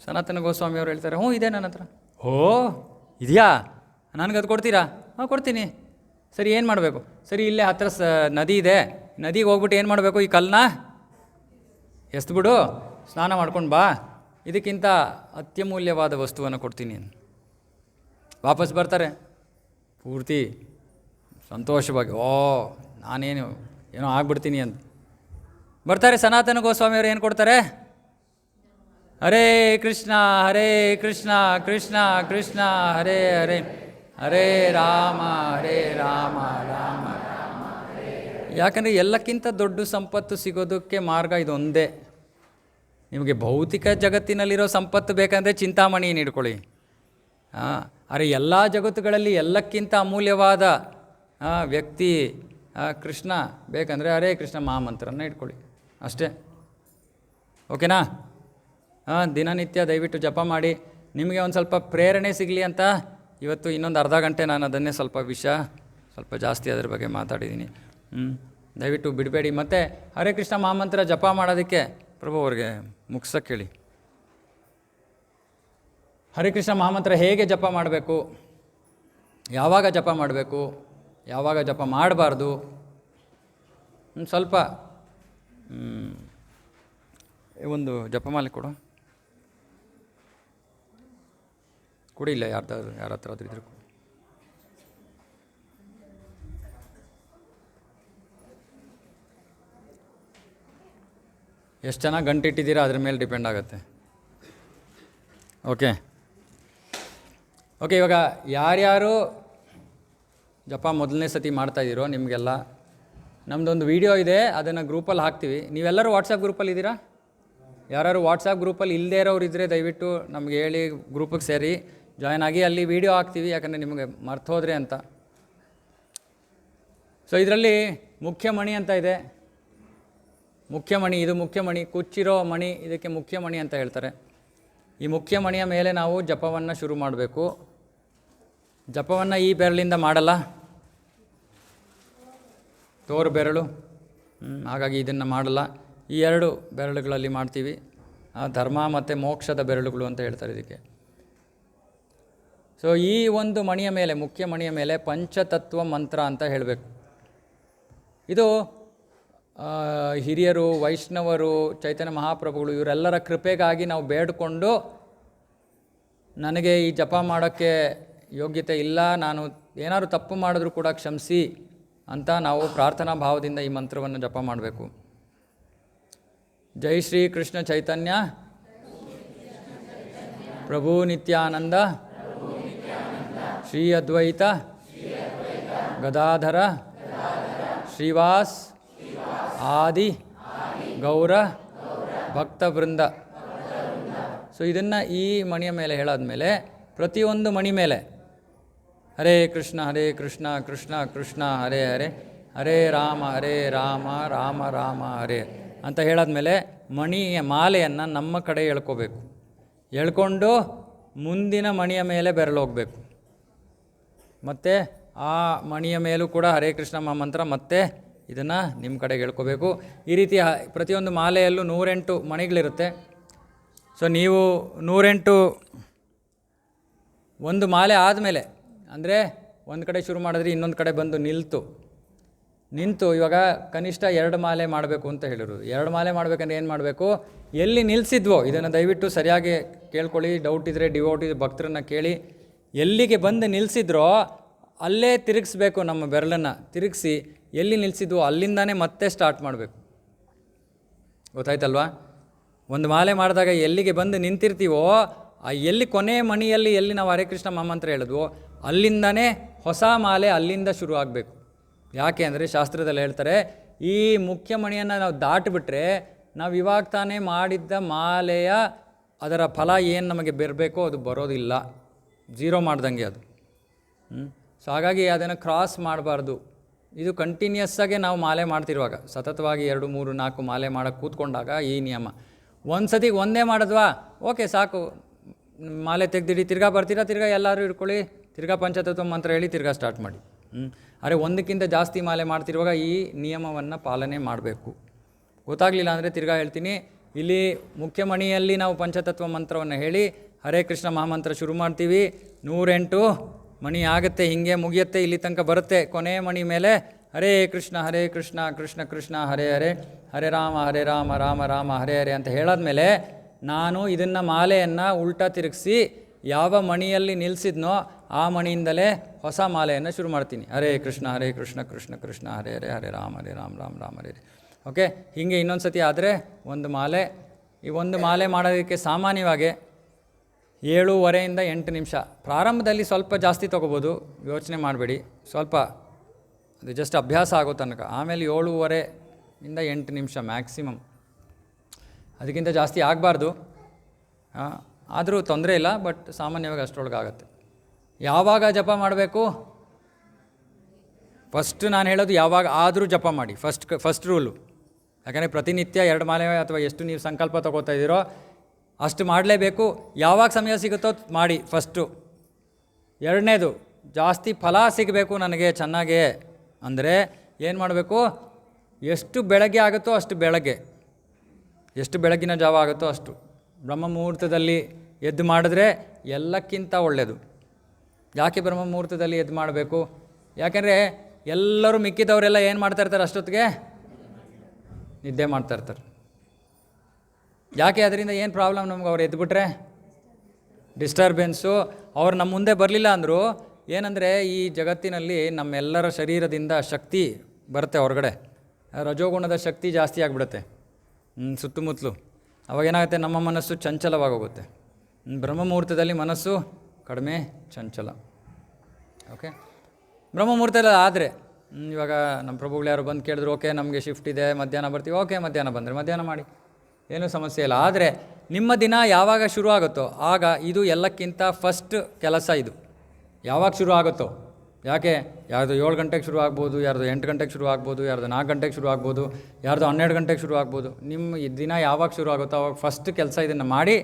ಸನಾತನ ಗೋಸ್ವಾಮಿಯವರು ಹೇಳ್ತಾರೆ, ಹ್ಞೂ ಇದೆ ನನ್ನ ಹತ್ರ. ಓ ಇದೆಯಾ, ನನಗೆ ಅದು ಕೊಡ್ತೀರಾ? ಹಾಂ ಕೊಡ್ತೀನಿ. ಸರಿ, ಏನು ಮಾಡಬೇಕು? ಸರಿ, ಇಲ್ಲೇ ಹತ್ತಿರ ನದಿ ಇದೆ, ನದಿಗೆ ಹೋಗ್ಬಿಟ್ಟು ಏನು ಮಾಡಬೇಕು? ಈ ಕಲ್ಲನ್ನ ಎಸ್ದುಬಿಡು, ಸ್ನಾನ ಮಾಡ್ಕೊಂಡು ಬಾ, ಇದಕ್ಕಿಂತ ಅತ್ಯಮೂಲ್ಯವಾದ ವಸ್ತುವನ್ನು ಕೊಡ್ತೀನಿ. ವಾಪಸ್ ಬರ್ತಾರೆ ಪೂರ್ತಿ ಸಂತೋಷವಾಗಿ, ನಾನೇನು ಏನೋ ಆಗ್ಬಿಡ್ತೀನಿ ಅಂತ ಬರ್ತಾರೆ. ಸನಾತನ ಗೋಸ್ವಾಮಿಯವರು ಏನು ಕೊಡ್ತಾರೆ? ಹರೇ ಕೃಷ್ಣ ಕೃಷ್ಣ ಕೃಷ್ಣ ಹರೇ ಹರೇ, ಹರೇ ರಾಮ ರಾಮ ರಾಮ. ಯಾಕಂದರೆ ಎಲ್ಲಕ್ಕಿಂತ ದೊಡ್ಡ ಸಂಪತ್ತು ಸಿಗೋದಕ್ಕೆ ಮಾರ್ಗ ಇದೊಂದೇ. ನಿಮಗೆ ಭೌತಿಕ ಜಗತ್ತಿನಲ್ಲಿರೋ ಸಂಪತ್ತು ಬೇಕಂದರೆ ಚಿಂತಾಮಣಿಯನ್ನು ಇಟ್ಕೊಳ್ಳಿ. ಅರೆ ಎಲ್ಲ ಜಗತ್ತುಗಳಲ್ಲಿ ಎಲ್ಲಕ್ಕಿಂತ ಅಮೂಲ್ಯವಾದ ವ್ಯಕ್ತಿ ಕೃಷ್ಣ ಬೇಕಂದರೆ ಹರೇ ಕೃಷ್ಣ ಮಹಾಮಂತ್ರನ ಇಟ್ಕೊಳ್ಳಿ ಅಷ್ಟೇ. ಓಕೆನಾ? ದಿನನಿತ್ಯ ದಯವಿಟ್ಟು ಜಪ ಮಾಡಿ. ನಿಮಗೆ ಒಂದು ಸ್ವಲ್ಪ ಪ್ರೇರಣೆ ಸಿಗಲಿ ಅಂತ ಇವತ್ತು ಇನ್ನೊಂದು ಅರ್ಧ ಗಂಟೆ ನಾನು ಅದನ್ನೇ ಸ್ವಲ್ಪ ಜಾಸ್ತಿ ಅದ್ರ ಬಗ್ಗೆ ಮಾತಾಡಿದ್ದೀನಿ. ದಯವಿಟ್ಟು ಬಿಡಬೇಡಿ. ಮತ್ತು ಹರೇ ಕೃಷ್ಣ ಮಹಾಮಂತ್ರ ಜಪ ಮಾಡೋದಕ್ಕೆ ಪ್ರಭು ಅವ್ರಿಗೆ ಮುಗಿಸೋಕ್ಕೆ ಹೇಳಿ. ಹರೇ ಕೃಷ್ಣ ಮಹಾಮಂತ್ರ ಹೇಗೆ ಜಪ ಮಾಡಬೇಕು, ಯಾವಾಗ ಜಪ ಮಾಡಬೇಕು, ಯಾವಾಗ ಜಪ ಮಾಡಬಾರ್ದು, ಸ್ವಲ್ಪ ಒಂದು ಜಪಮಾಲೆ ಕೊಡಿ ಇಲ್ಲ ಯಾರ ಹತ್ರ ಆದ್ರೂ ಇದ್ರು. ಎಷ್ಟು ಚೆನ್ನಾಗಿ ಗಂಟಿಟ್ಟಿದ್ದೀರಾ ಅದ್ರ ಮೇಲೆ ಡಿಪೆಂಡ್ ಆಗುತ್ತೆ. ಓಕೆ, ಇವಾಗ ಯಾರ್ಯಾರು ಜಪ ಮೊದಲನೇ ಸತಿ ಮಾಡ್ತಾಯಿದ್ದೀರೋ ನಿಮಗೆಲ್ಲ ನಮ್ಮದೊಂದು ವೀಡಿಯೋ ಇದೆ, ಅದನ್ನು ಗ್ರೂಪಲ್ಲಿ ಹಾಕ್ತೀವಿ. ನೀವೆಲ್ಲರೂ ವಾಟ್ಸಪ್ ಗ್ರೂಪಲ್ಲಿ ಇದ್ದೀರಾ? ಯಾರು ವಾಟ್ಸಪ್ ಗ್ರೂಪಲ್ಲಿ ಇಲ್ಲದೇ ಇರೋರು ಇದ್ದರೆ ದಯವಿಟ್ಟು ನಮಗೆ ಹೇಳಿ, ಗ್ರೂಪಿಗೆ ಸೇರಿ ಜಾಯ್ನ್ ಆಗಿ. ಅಲ್ಲಿ ವೀಡಿಯೋ ಹಾಕ್ತೀವಿ, ಯಾಕಂದರೆ ನಿಮಗೆ ಮರ್ತೋದ್ರೆ ಅಂತ. ಸೊ ಇದರಲ್ಲಿ ಮುಖ್ಯಮಣಿ ಅಂತ ಇದೆ. ಮುಖ್ಯಮಣಿ, ಇದು ಮುಖ್ಯಮಣಿ, ಕುಚ್ಚಿರೋ ಮಣಿ, ಇದಕ್ಕೆ ಮುಖ್ಯಮಣಿ ಅಂತ ಹೇಳ್ತಾರೆ. ಈ ಮುಖ್ಯಮಣಿಯ ಮೇಲೆ ನಾವು ಜಪವನ್ನು ಶುರು ಮಾಡಬೇಕು. ಜಪವನ್ನು ಈ ಬೆರಳಿಂದ ಮಾಡಲ್ಲ, ತೋರು ಬೆರಳು, ಹಾಗಾಗಿ ಇದನ್ನು ಮಾಡಲ್ಲ. ಈ 2 ಬೆರಳುಗಳಲ್ಲಿ ಮಾಡ್ತೀವಿ. ಧರ್ಮ ಮತ್ತು ಮೋಕ್ಷದ ಬೆರಳುಗಳು ಅಂತ ಹೇಳ್ತಾರೆ ಇದಕ್ಕೆ. ಸೊ ಈ ಒಂದು ಮಣಿಯ ಮೇಲೆ, ಮುಖ್ಯ ಮಣಿಯ ಮೇಲೆ ಪಂಚತತ್ವ ಮಂತ್ರ ಅಂತ ಹೇಳಬೇಕು. ಇದು ಹಿರಿಯರು, ವೈಷ್ಣವರು, ಚೈತನ್ಯ ಮಹಾಪ್ರಭುಗಳು ಇವರೆಲ್ಲರ ಕೃಪೆಗಾಗಿ ನಾವು ಬೇಡಿಕೊಂಡು, ನನಗೆ ಈ ಜಪ ಮಾಡೋಕ್ಕೆ ಯೋಗ್ಯತೆ ಇಲ್ಲ, ನಾನು ಏನಾದರೂ ತಪ್ಪು ಮಾಡಿದ್ರೂ ಕೂಡ ಕ್ಷಮಿಸಿ ಅಂತ ನಾವು ಪ್ರಾರ್ಥನಾ ಭಾವದಿಂದ ಈ ಮಂತ್ರವನ್ನು ಜಪ ಮಾಡಬೇಕು. ಜೈ ಶ್ರೀ ಕೃಷ್ಣ ಚೈತನ್ಯ ಪ್ರಭು ನಿತ್ಯಾನಂದ ಶ್ರೀ ಅದ್ವೈತ ಗದಾಧರ ಶ್ರೀವಾಸ್ ಆದಿ ಗೌರ ಭಕ್ತವೃಂದ. ಸೊ ಇದನ್ನು ಈ ಮಣಿಯ ಮೇಲೆ ಹೇಳಾದ್ಮೇಲೆ ಪ್ರತಿಯೊಂದು ಮಣಿ ಮೇಲೆ ಹರೇ ಕೃಷ್ಣ ಕೃಷ್ಣ ಕೃಷ್ಣ ಹರೇ ಹರೇ, ಹರೇ ರಾಮ ರಾಮ ರಾಮ ಹರೇ ಅಂತ ಹೇಳಾದ್ಮೇಲೆ ಮಣಿಯ ಮಾಲೆಯನ್ನು ನಮ್ಮ ಕಡೆ ಎಳ್ಕೋಬೇಕು. ಎಳ್ಕೊಂಡು ಮುಂದಿನ ಮಣಿಯ ಮೇಲೆ ಬೆರಳೋಗಬೇಕು. ಮತ್ತು ಆ ಮಣಿಯ ಮೇಲೂ ಕೂಡ ಹರೇ ಕೃಷ್ಣ ಮಂತ್ರ ಮತ್ತೆ ಇದನ್ನು ನಿಮ್ಮ ಕಡೆಗೆ ಎಳ್ಕೋಬೇಕು. ಈ ರೀತಿ ಪ್ರತಿಯೊಂದು ಮಾಲೆಯಲ್ಲೂ 108 ಮಣಿಗಳಿರುತ್ತೆ. ಸೊ ನೀವು 108 ಒಂದು ಮಾಲೆ ಆದಮೇಲೆ, ಅಂದರೆ ಒಂದು ಕಡೆ ಶುರು ಮಾಡಿದ್ರೆ ಇನ್ನೊಂದು ಕಡೆ ಬಂದು ನಿಂತು ಇವಾಗ ಕನಿಷ್ಠ 2 ಮಾಲೆ ಮಾಡಬೇಕು ಅಂತ ಹೇಳಿರೋದು. 2 ಮಾಲೆ ಮಾಡಬೇಕಂದ್ರೆ ಏನು ಮಾಡಬೇಕು, ಎಲ್ಲಿ ನಿಲ್ಲಿಸಿದ್ವೋ ಇದನ್ನು ದಯವಿಟ್ಟು ಸರಿಯಾಗಿ ಕೇಳ್ಕೊಳ್ಳಿ. ಡೌಟ್ ಇದ್ದರೆ ಡಿವೋಟಿ ಭಕ್ತರನ್ನ ಕೇಳಿ. ಎಲ್ಲಿಗೆ ಬಂದು ನಿಲ್ಲಿಸಿದ್ರೋ ಅಲ್ಲೇ ತಿರುಗಿಸ್ಬೇಕು. ನಮ್ಮ ಬೆರಳನ್ನು ತಿರುಗಿಸಿ ಎಲ್ಲಿ ನಿಲ್ಲಿಸಿದ್ವೋ ಅಲ್ಲಿಂದಾನೇ ಮತ್ತೆ ಸ್ಟಾರ್ಟ್ ಮಾಡಬೇಕು. ಗೊತ್ತಾಯ್ತಲ್ವಾ? ಒಂದು ಮಾಲೆ ಮಾಡಿದಾಗ ಎಲ್ಲಿಗೆ ಬಂದು ನಿಂತಿರ್ತೀವೋ ಆ ಎಲ್ಲಿ ಕೊನೆ ಮಣಿಯಲ್ಲಿ ಎಲ್ಲಿ ನಾವು ಹರೇ ಕೃಷ್ಣ ಮಹಾಮಂತ್ರ ಹೇಳಿದ್ವೋ ಅಲ್ಲಿಂದನೇ ಹೊಸ ಮಾಲೆ ಅಲ್ಲಿಂದ ಶುರು ಆಗಬೇಕು. ಯಾಕೆ ಅಂದರೆ ಶಾಸ್ತ್ರದಲ್ಲಿ ಹೇಳ್ತಾರೆ, ಈ ಮುಖ್ಯ ಮಣಿಯನ್ನು ನಾವು ದಾಟಿಬಿಟ್ರೆ ನಾವು ಇವಾಗ ತಾನೇ ಮಾಡಿದ್ದ ಮಾಲೆಯ ಅದರ ಫಲ ಏನು ನಮಗೆ ಬರಬೇಕೋ ಅದು ಬರೋದಿಲ್ಲ, 0 ಮಾಡ್ದಂಗೆ ಅದು. ಸೊ ಹಾಗಾಗಿ ಅದನ್ನು ಕ್ರಾಸ್ ಮಾಡಬಾರ್ದು. ಇದು ಕಂಟಿನ್ಯೂಸ್ಸಾಗೆ ನಾವು ಮಾಲೆ ಮಾಡ್ತಿರುವಾಗ, ಸತತವಾಗಿ 2, 3, 4 ಮಾಲೆ ಮಾಡೋಕ್ಕೆ ಕೂತ್ಕೊಂಡಾಗ ಈ ನಿಯಮ. ಒಂದು ಸತಿ ಒಂದೇ ಮಾಡಿದ್ವಾ, ಓಕೆ ಸಾಕು, ಮಾಲೆ ತೆಗೆದಿಡಿ, ತಿರ್ಗಾ ಬರ್ತೀರಾ, ತಿರ್ಗಾ ಎಲ್ಲರೂ ಇಟ್ಕೊಳ್ಳಿ, ತಿರ್ಗಾ ಪಂಚತತ್ವ ಮಂತ್ರ ಹೇಳಿ ತಿರ್ಗಾ ಸ್ಟಾರ್ಟ್ ಮಾಡಿ. ಆದರೆ ಒಂದಕ್ಕಿಂತ ಜಾಸ್ತಿ ಮಾಲೆ ಮಾಡ್ತಿರುವಾಗ ಈ ನಿಯಮವನ್ನು ಪಾಲನೆ ಮಾಡಬೇಕು. ಗೊತ್ತಾಗಲಿಲ್ಲ ಅಂದರೆ ತಿರ್ಗಾ ಹೇಳ್ತೀನಿ. ಇಲ್ಲಿ ಮುಖ್ಯಮಣಿಯಲ್ಲಿ ನಾವು ಪಂಚತತ್ವ ಮಂತ್ರವನ್ನು ಹೇಳಿ ಹರೇ ಕೃಷ್ಣ ಮಹಾಮಂತ್ರ ಶುರು ಮಾಡ್ತೀವಿ. 108 ಮಣಿ ಆಗುತ್ತೆ, ಹೀಗೆ ಮುಗಿಯುತ್ತೆ, ಇಲ್ಲಿ ತನಕ ಬರುತ್ತೆ. ಕೊನೆ ಮಣಿ ಮೇಲೆ ಹರೇ ಕೃಷ್ಣ ಕೃಷ್ಣ ಕೃಷ್ಣ ಹರೇ ಹರೇ, ಹರೇ ರಾಮ ರಾಮ ರಾಮ ಹರೇ ಹರೇ ಅಂತ ಹೇಳಾದ್ಮೇಲೆ ನಾನು ಇದನ್ನು ಮಾಲೆಯನ್ನು ಉಲ್ಟಾ ತಿರುಗಿಸಿ ಯಾವ ಮಣಿಯಲ್ಲಿ ನಿಲ್ಲಿಸಿದ್ನೋ ಆ ಮಣಿಯಿಂದಲೇ ಹೊಸ ಮಾಲೆಯನ್ನು ಶುರು ಮಾಡ್ತೀನಿ. ಹರೇ ಕೃಷ್ಣ ಕೃಷ್ಣ ಕೃಷ್ಣ ಹರೇ ಹರೇ, ಹರೇ ರಾಮ ರಾಮ ರಾಮ ಹರೇ. ಓಕೆ, ಹೀಗೆ ಇನ್ನೊಂದು ಸತಿ ಆದರೆ ಒಂದು ಮಾಲೆ. ಈ ಒಂದು ಮಾಲೆ ಮಾಡೋದಕ್ಕೆ ಸಾಮಾನ್ಯವಾಗಿ 7:30 to 8 ನಿಮಿಷ. ಪ್ರಾರಂಭದಲ್ಲಿ ಸ್ವಲ್ಪ ಜಾಸ್ತಿ ತೊಗೋಬೋದು, ಯೋಚನೆ ಮಾಡಬೇಡಿ. ಸ್ವಲ್ಪ ಅದು ಜಸ್ಟ್ ಅಭ್ಯಾಸ ಆಗೋ ತನಕ. ಆಮೇಲೆ 7:30 to 8 ನಿಮಿಷ ಮ್ಯಾಕ್ಸಿಮಮ್, ಅದಕ್ಕಿಂತ ಜಾಸ್ತಿ ಆಗಬಾರ್ದು. ಆದರೂ ತೊಂದರೆ ಇಲ್ಲ, ಬಟ್ ಸಾಮಾನ್ಯವಾಗಿ ಅಷ್ಟರೊಳಗೆ ಆಗುತ್ತೆ. ಯಾವಾಗ ಜಪ ಮಾಡಬೇಕು? ಫಸ್ಟ್ ನಾನು ಹೇಳೋದು ಯಾವಾಗ ಆದರೂ ಜಪ ಮಾಡಿ, ಫಸ್ಟ್ ರೂಲು. ಯಾಕಂದರೆ ಪ್ರತಿನಿತ್ಯ 2 ಮಾಲೆ ಅಥವಾ ಎಷ್ಟು ನೀವು ಸಂಕಲ್ಪ ತೊಗೋತಾ ಇದ್ದೀರೋ ಅಷ್ಟು ಮಾಡಲೇಬೇಕು. ಯಾವಾಗ ಸಮಯ ಸಿಗುತ್ತೋ ಮಾಡಿ ಫಸ್ಟು. 2ನೇದು, ಜಾಸ್ತಿ ಫಲ ಸಿಗಬೇಕು ನನಗೆ ಚೆನ್ನಾಗೇ ಅಂದರೆ ಏನು ಮಾಡಬೇಕು? ಎಷ್ಟು ಬೆಳಗ್ಗೆ ಆಗುತ್ತೋ ಅಷ್ಟು ಬೆಳಗ್ಗೆ, ಎಷ್ಟು ಬೆಳಗಿನ ಜಾವ ಆಗುತ್ತೋ ಅಷ್ಟು ಬ್ರಹ್ಮ ಮುಹೂರ್ತದಲ್ಲಿ ಎದ್ದು ಮಾಡಿದ್ರೆ ಎಲ್ಲಕ್ಕಿಂತ ಒಳ್ಳೆಯದು. ಯಾಕೆ ಬ್ರಹ್ಮ ಮುಹೂರ್ತದಲ್ಲಿ ಎದ್ದು ಮಾಡಬೇಕು? ಯಾಕೆಂದರೆ ಎಲ್ಲರೂ ಮಿಕ್ಕಿದವರೆಲ್ಲ ಏನು ಮಾಡ್ತಾಯಿರ್ತಾರೆ, ಅಷ್ಟೊತ್ತಿಗೆ ನಿದ್ದೆ ಮಾಡ್ತಾಯಿರ್ತಾರೆ. ಯಾಕೆ? ಅದರಿಂದ ಏನು ಪ್ರಾಬ್ಲಮ್ ನಮ್ಗೆ? ಅವ್ರು ಎದ್ದುಬಿಟ್ರೆ ಡಿಸ್ಟರ್ಬೆನ್ಸು. ಅವ್ರು ನಮ್ಮ ಮುಂದೆ ಬರಲಿಲ್ಲ ಅಂದರು ಏನಂದರೆ, ಈ ಜಗತ್ತಿನಲ್ಲಿ ನಮ್ಮೆಲ್ಲರ ಶರೀರದಿಂದ ಶಕ್ತಿ ಬರುತ್ತೆ ಹೊರಗಡೆ, ರಜೋಗುಣದ ಶಕ್ತಿ ಜಾಸ್ತಿ ಆಗಿಬಿಡುತ್ತೆ ಸುತ್ತಮುತ್ತಲು. ಅವಾಗೇನಾಗುತ್ತೆ, ನಮ್ಮ ಮನಸ್ಸು ಚಂಚಲವಾಗೋಗುತ್ತೆ. ಬ್ರಹ್ಮ ಮುಹೂರ್ತದಲ್ಲಿ ಮನಸ್ಸು ಕಡಿಮೆ ಚಂಚಲ. ಓಕೆ, ಬ್ರಹ್ಮ ಮುಹೂರ್ತದಲ್ಲಿ ಆದರೆ ಇವಾಗ ನಮ್ಮ ಪ್ರಭುಗಳು ಯಾರು ಬಂದು ಕೇಳಿದ್ರು, ಓಕೆ ನಮಗೆ ಶಿಫ್ಟ್ ಇದೆ, ಮಧ್ಯಾಹ್ನ ಬರ್ತೀವಿ. ಓಕೆ, ಮಧ್ಯಾಹ್ನ ಬಂದರೆ ಮಧ್ಯಾಹ್ನ ಮಾಡಿ, ಏನೂ ಸಮಸ್ಯೆ ಇಲ್ಲ. ಆದರೆ ನಿಮ್ಮ ದಿನ ಯಾವಾಗ ಶುರು ಆಗುತ್ತೋ ಆಗ ಇದು ಎಲ್ಲಕ್ಕಿಂತ ಫಸ್ಟ್ ಕೆಲಸ. ಇದು ಯಾವಾಗ ಶುರು ಆಗುತ್ತೋ, ಯಾಕೆ ಯಾರ್ದು 7 ಗಂಟೆಗೆ ಶುರು ಆಗ್ಬೋದು, ಯಾರ್ದು 8 ಗಂಟೆಗೆ ಶುರು ಆಗ್ಬೋದು, ಯಾರ್ದು 4 ಗಂಟೆಗೆ ಶುರು ಆಗ್ಬೋದು, ಯಾರ್ದು 12 ಗಂಟೆಗೆ ಶುರು ಆಗ್ಬೋದು. ನಿಮ್ಮ ಈ ದಿನ ಯಾವಾಗ ಶುರು ಆಗುತ್ತೋ ಅವಾಗ ಫಸ್ಟ್ ಕೆಲಸ ಇದನ್ನು ಮಾಡಿ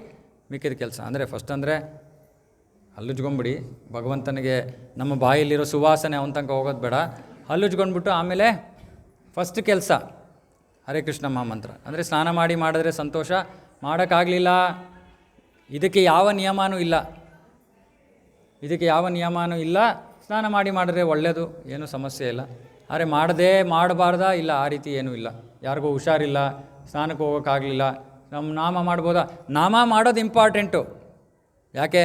ಮಿಕ್ಕಿದ ಕೆಲಸ. ಅಂದರೆ ಫಸ್ಟ್ ಅಂದರೆ ಹಲ್ಲುಜ್ಕೊಂಬಿಡಿ, ಭಗವಂತನಿಗೆ ನಮ್ಮ ಬಾಯಲ್ಲಿರೋ ಸುವಾಸನೆ ಅವನ ತನಕ ಹೋಗೋದು ಬೇಡ. ಹಲ್ಲುಜ್ಕೊಂಡ್ಬಿಟ್ಟು ಆಮೇಲೆ ಫಸ್ಟ್ ಕೆಲಸ ಹರೇ ಕೃಷ್ಣ ಮಹಾಮಂತ್ರ. ಅಂದರೆ ಸ್ನಾನ ಮಾಡಿದ್ರೆ ಸಂತೋಷ, ಮಾಡೋಕ್ಕಾಗಲಿಲ್ಲ, ಇದಕ್ಕೆ ಯಾವ ನಿಯಮನೂ ಇಲ್ಲ, ಇದಕ್ಕೆ ಯಾವ ನಿಯಮನೂ ಇಲ್ಲ. ಸ್ನಾನ ಮಾಡಿದ್ರೆ ಒಳ್ಳೆಯದು, ಏನೂ ಸಮಸ್ಯೆ ಇಲ್ಲ. ಆದರೆ ಮಾಡಬಾರ್ದಾ? ಇಲ್ಲ, ಆ ರೀತಿ ಏನೂ ಇಲ್ಲ. ಯಾರಿಗೂ ಹುಷಾರಿಲ್ಲ, ಸ್ನಾನಕ್ಕೆ ಹೋಗೋಕ್ಕಾಗಲಿಲ್ಲ, ನಮ್ಮ ನಾಮ ಮಾಡ್ಬೋದಾ? ನಾಮ ಮಾಡೋದು ಇಂಪಾರ್ಟೆಂಟು. ಯಾಕೆ?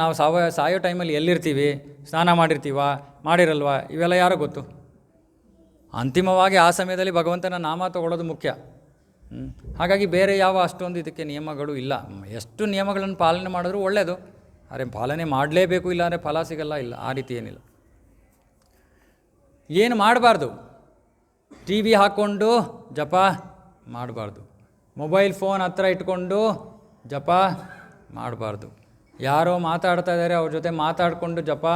ನಾವು ಸಾಯೋ ಟೈಮಲ್ಲಿ ಎಲ್ಲಿರ್ತೀವಿ, ಸ್ನಾನ ಮಾಡಿರಲ್ವಾ, ಇವೆಲ್ಲ ಯಾರೋ ಗೊತ್ತು. ಅಂತಿಮವಾಗಿ ಆ ಸಮಯದಲ್ಲಿ ಭಗವಂತನ ನಾಮ ತಗೊಳ್ಳೋದು ಮುಖ್ಯ. ಹಾಗಾಗಿ ಬೇರೆ ಯಾವ ಅಷ್ಟೊಂದು ಇದಕ್ಕೆ ನಿಯಮಗಳು ಇಲ್ಲ. ಎಷ್ಟು ನಿಯಮಗಳನ್ನು ಪಾಲನೆ ಮಾಡಿದ್ರೂ ಒಳ್ಳೆಯದು, ಆದರೆ ಪಾಲನೆ ಮಾಡಲೇಬೇಕು, ಇಲ್ಲ ಅಂದರೆ ಫಲ ಸಿಗಲ್ಲ, ಇಲ್ಲ ಆ ರೀತಿ ಏನಿಲ್ಲ. ಏನು ಮಾಡಬಾರ್ದು? ಟಿ ವಿ ಹಾಕ್ಕೊಂಡು ಜಪ ಮಾಡಬಾರ್ದು, ಮೊಬೈಲ್ ಫೋನ್ ಹತ್ರ ಇಟ್ಕೊಂಡು ಜಪ ಮಾಡಬಾರ್ದು, ಯಾರೋ ಮಾತಾಡ್ತಾ ಇದ್ದಾರೆ ಅವ್ರ ಜೊತೆ ಮಾತಾಡಿಕೊಂಡು ಜಪ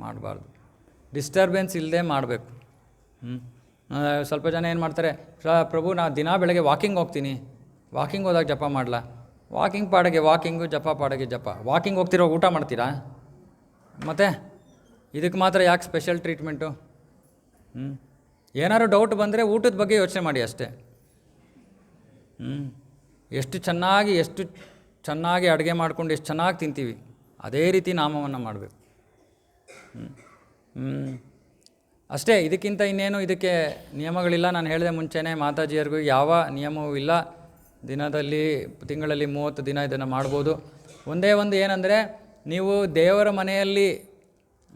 ಮಾಡಬಾರ್ದು, ಡಿಸ್ಟರ್ಬೆನ್ಸ್ ಇಲ್ಲದೆ ಮಾಡಬೇಕು. ಸ್ವಲ್ಪ ಜನ ಏನು ಮಾಡ್ತಾರೆ, ಪ್ರಭು ನಾ ದಿನ ಬೆಳಗ್ಗೆ ವಾಕಿಂಗ್ ಹೋಗ್ತೀನಿ, ವಾಕಿಂಗ್ ಹೋದಾಗ ಜಪ ಮಾಡಲ. ವಾಕಿಂಗ್ ಪಾಡಿಗೆ ವಾಕಿಂಗು, ಜಪ ಪಾಡಿಗೆ ಜಪ. ವಾಕಿಂಗ್ ಹೋಗ್ತಿರೋ ಊಟ ಮಾಡ್ತೀರಾ? ಮತ್ತು ಇದಕ್ಕೆ ಮಾತ್ರ ಯಾಕೆ ಸ್ಪೆಷಲ್ ಟ್ರೀಟ್ಮೆಂಟು? ಏನಾದ್ರು ಡೌಟ್ ಬಂದರೆ ಊಟದ ಬಗ್ಗೆ ಯೋಚನೆ ಮಾಡಿ ಅಷ್ಟೇ. ಎಷ್ಟು ಚೆನ್ನಾಗಿ ಅಡುಗೆ ಮಾಡ್ಕೊಂಡು ಎಷ್ಟು ಚೆನ್ನಾಗಿ ತಿಂತೀವಿ, ಅದೇ ರೀತಿ ನಾಮವನ್ನು ಮಾಡಬೇಕು. ಅಷ್ಟೇ, ಇದಕ್ಕಿಂತ ಇನ್ನೇನು ಇದಕ್ಕೆ ನಿಯಮಗಳಿಲ್ಲ. ನಾನು ಹೇಳಿದೆ ಮುಂಚೆನೇ, ಮಾತಾಜಿಯರಿಗೂ ಯಾವ ನಿಯಮವೂ ಇಲ್ಲ. ತಿಂಗಳಲ್ಲಿ 30 ದಿನ ಇದನ್ನು ಮಾಡ್ಬೋದು. ಒಂದೇ ಒಂದು ಏನಂದರೆ, ನೀವು ದೇವರ ಮನೆಯಲ್ಲಿ